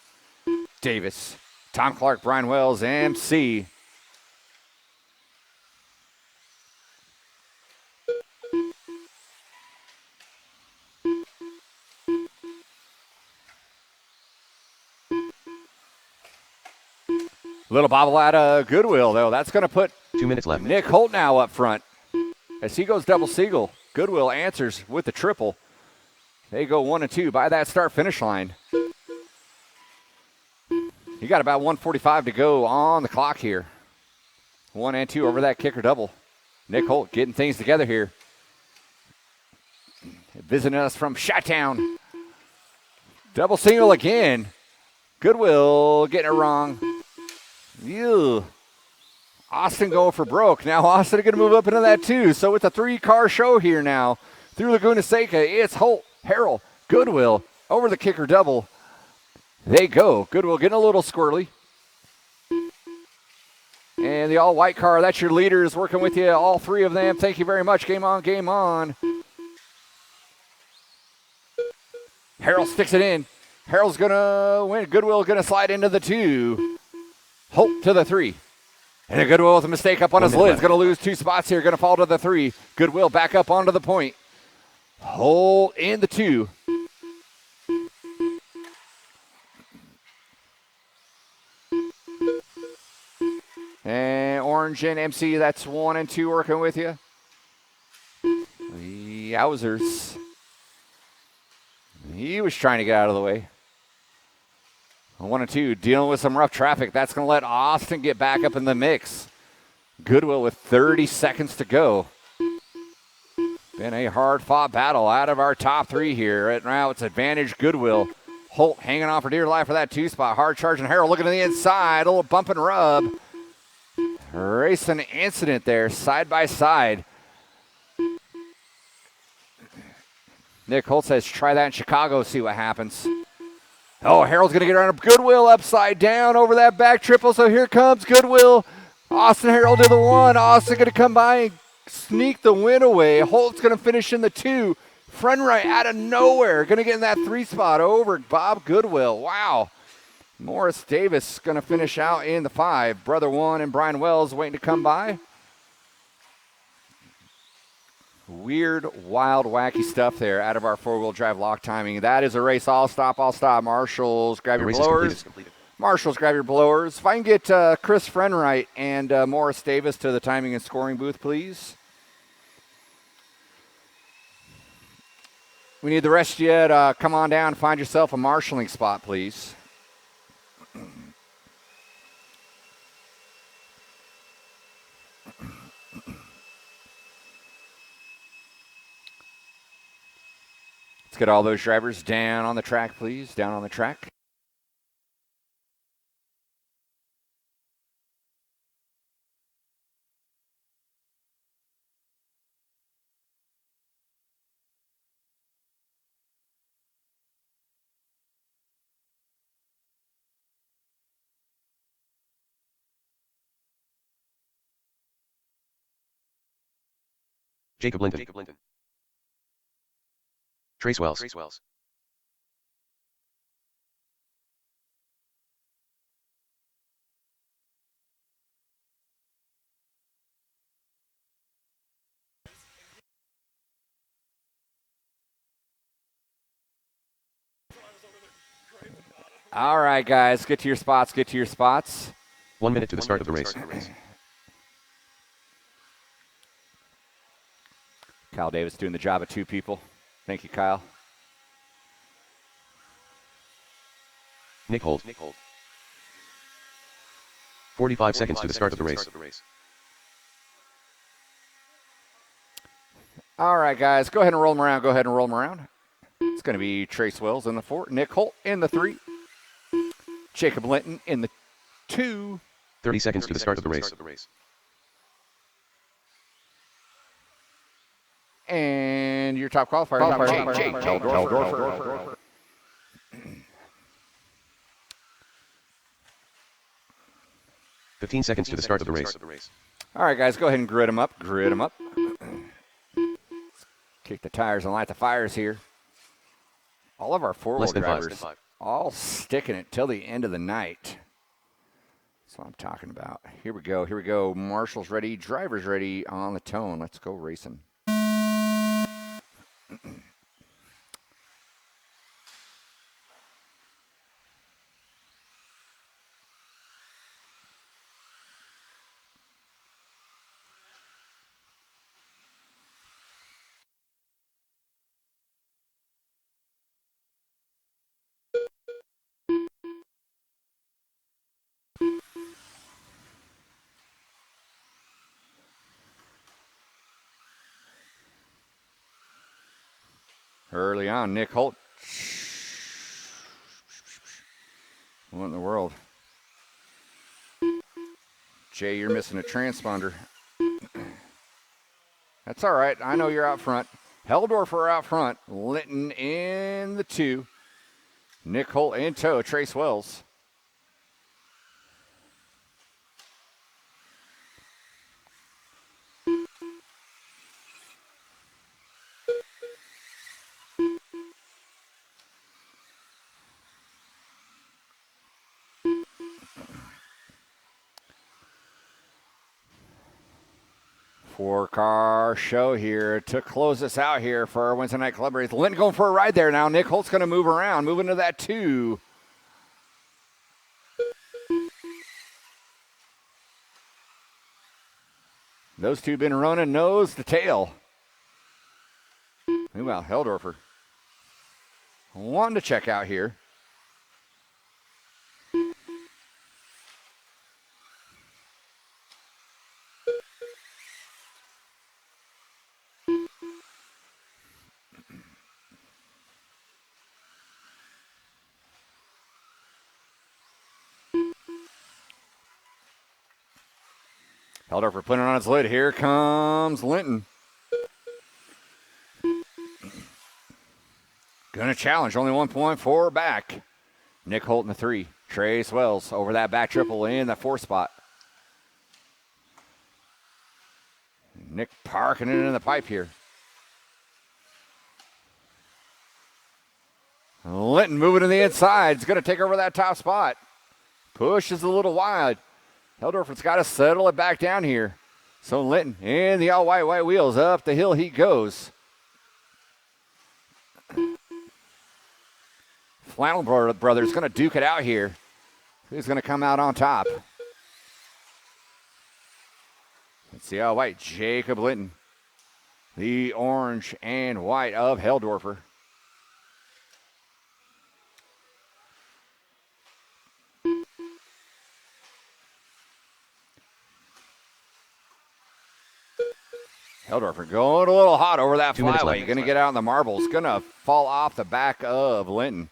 Davis, Tom Clark, Brian Wells, MC. Little bobble out of Goodwill, though. That's going to put 2 minutes left. Nick Holt now up front. As he goes double single, Goodwill answers with the triple. They go 1 and 2 by that start-finish line. You got about 1:45 to go on the clock here. 1 and 2 over that kicker double. Nick Holt getting things together here. Visiting us from Chi-Town. Double single again. Goodwill getting it wrong. Ew. Austin going for broke. Now Austin going to move up into that 2. So it's a 3-car show here now. Through Laguna Seca, it's Holt, Harrell, Goodwill over the kicker double. They go. Goodwill getting a little squirrely. And the all-white car, that's your leaders working with you, all 3 of them. Thank you very much. Game on, game on. Harrell sticks it in. Harrell's going to win. Goodwill going to slide into the 2. Holt to the 3. And a Goodwill with a mistake up on his lid. He's going to lose 2 spots here. Going to fall to the 3. Goodwill back up onto the point. Holt in the 2. And Orange and MC, that's 1 and 2 working with you. The Yowzers. He was trying to get out of the way. 1 and 2, dealing with some rough traffic. That's going to let Austin get back up in the mix. Goodwill with 30 seconds to go. Been a hard-fought battle out of our top 3 here. Right now it's advantage Goodwill. Holt hanging on for dear life for that 2 spot. Hard charging Harold looking to the inside. A little bump and rub. Racing incident there, side by side. Nick Holt says, try that in Chicago, see what happens. Oh, Harold's going to get around a Goodwill upside down over that back triple, so here comes Goodwill. Austin Harold to the 1. Austin going to come by and sneak the win away. Holt's going to finish in the 2. Front right out of nowhere. Going to get in that 3 spot over Bob Goodwill. Wow. Morris Davis going to finish out in the 5. Brother 1 and Brian Wells waiting to come by. Weird, wild, wacky stuff there out of our 4-wheel drive lock timing. That is a race. All stop, all stop. Marshals, grab your blowers. Marshals, grab your blowers. If I can get Chris Frenwright and Morris Davis to the timing and scoring booth, please. We need the rest of you to come on down and find yourself a marshalling spot, please. Let's get all those drivers down on the track, please. Down on the track. Jacob Linton. Trace Wells. All right, guys, get to your spots, get to your spots. 1 minute to the start of the race. Kyle Davis doing the job of 2 people. Thank you, Kyle. Nick Holt. 45 seconds to the start of the race. All right, guys, go ahead and roll them around. Go ahead and roll them around. It's going to be Trace Wells in the 4, Nick Holt in the 3, Jacob Linton in the 2. 30 seconds to the start of the race. And your top qualifier, Jake Heldorfer. 15 seconds to the start of the race. All right, guys, go ahead and grid them up. Kick the tires and light the fires here. All of our 4-wheel drivers all sticking it till the end of the night. That's what I'm talking about. Here we go. Marshall's ready. Drivers ready on the tone. Let's go racing. Early on, Nick Holt. What in the world? Jay, you're missing a transponder. That's all right. I know you're out front. Heldorfer out front. Linton in the 2. Nick Holt in tow. Trace Wells. Four-car show here to close us out here for our Wednesday night club race. Linton going for a ride there now. Nick Holt's going to move around, moving to that 2. Those 2 been running nose to tail. Meanwhile, Heldorfer wanting to check out here. Heldorfer putting it on his lid. Here comes Linton. Gonna challenge. Only 1.4 back. Nick Holt in the 3. Trace Wells over that back triple in the 4 spot. Nick parking it in the pipe here. Linton moving to the inside. He's going to take over that top spot. Pushes a little wide. Heldorfer's got to settle it back down here. So Linton in the all white wheels. Up the hill he goes. Flannel Brothers going to duke it out here. Who's going to come out on top? Let's see all white. Jacob Linton. The orange and white of Heldorfer. Heldorfer going a little hot over that 2 minutes flyway. left. Going to get out on the marbles. Going to fall off the back of Linton.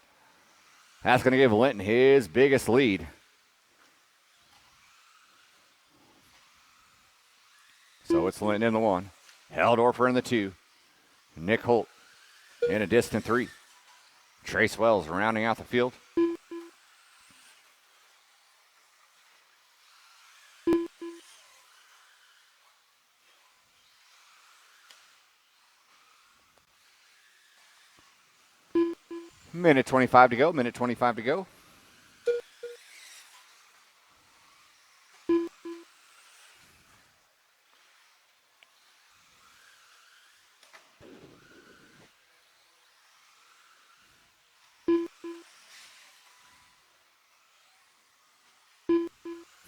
That's going to give Linton his biggest lead. So it's Linton in the 1. Heldorfer in the 2. Nick Holt in a distant 3. Trace Wells rounding out the field. Minute 25 to go. Minute 25 to go.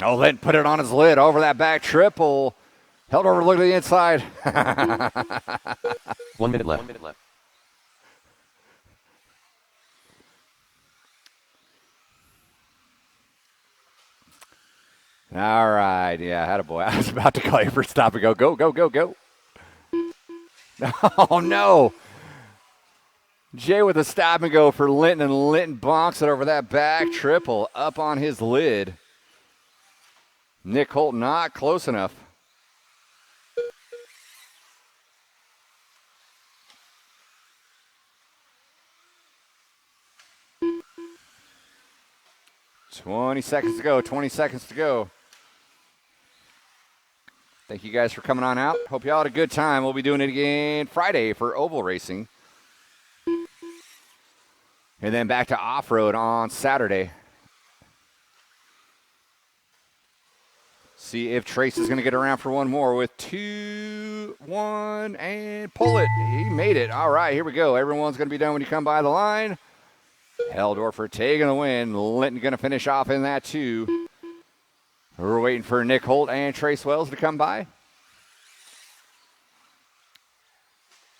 Oh, Linton put it on his lid over that back triple. Heldorfer look at the inside. 1 minute left. 1 minute left. All right. Yeah, attaboy. I was about to call you for stop and go. Go, go, go, go. Oh, no. Jay with a stop and go for Linton, and Linton bonks it over that back triple up on his lid. Nick Holt not close enough. $20 seconds to go. 20 seconds to go. Thank you guys for coming on out. Hope y'all had a good time. We'll be doing it again Friday for oval racing. And then back to off-road on Saturday. See if Trace is going to get around for one more with 2, 1, and pull it. He made it. All right, here we go. Everyone's going to be done when you come by the line. Heldorfer taking the win. Linton going to finish off in that 2. We're waiting for Nick Holt and Trace Wells to come by.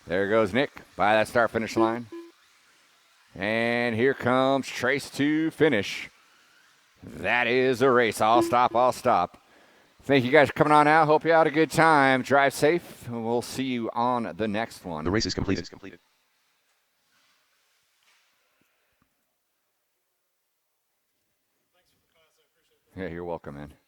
There goes Nick by that start-finish line. And here comes Trace to finish. That is a race. I'll stop, I'll stop. Thank you guys for coming on out. Hope you had a good time. Drive safe. We'll see you on the next one. The race is completed. Yeah, you're welcome, man.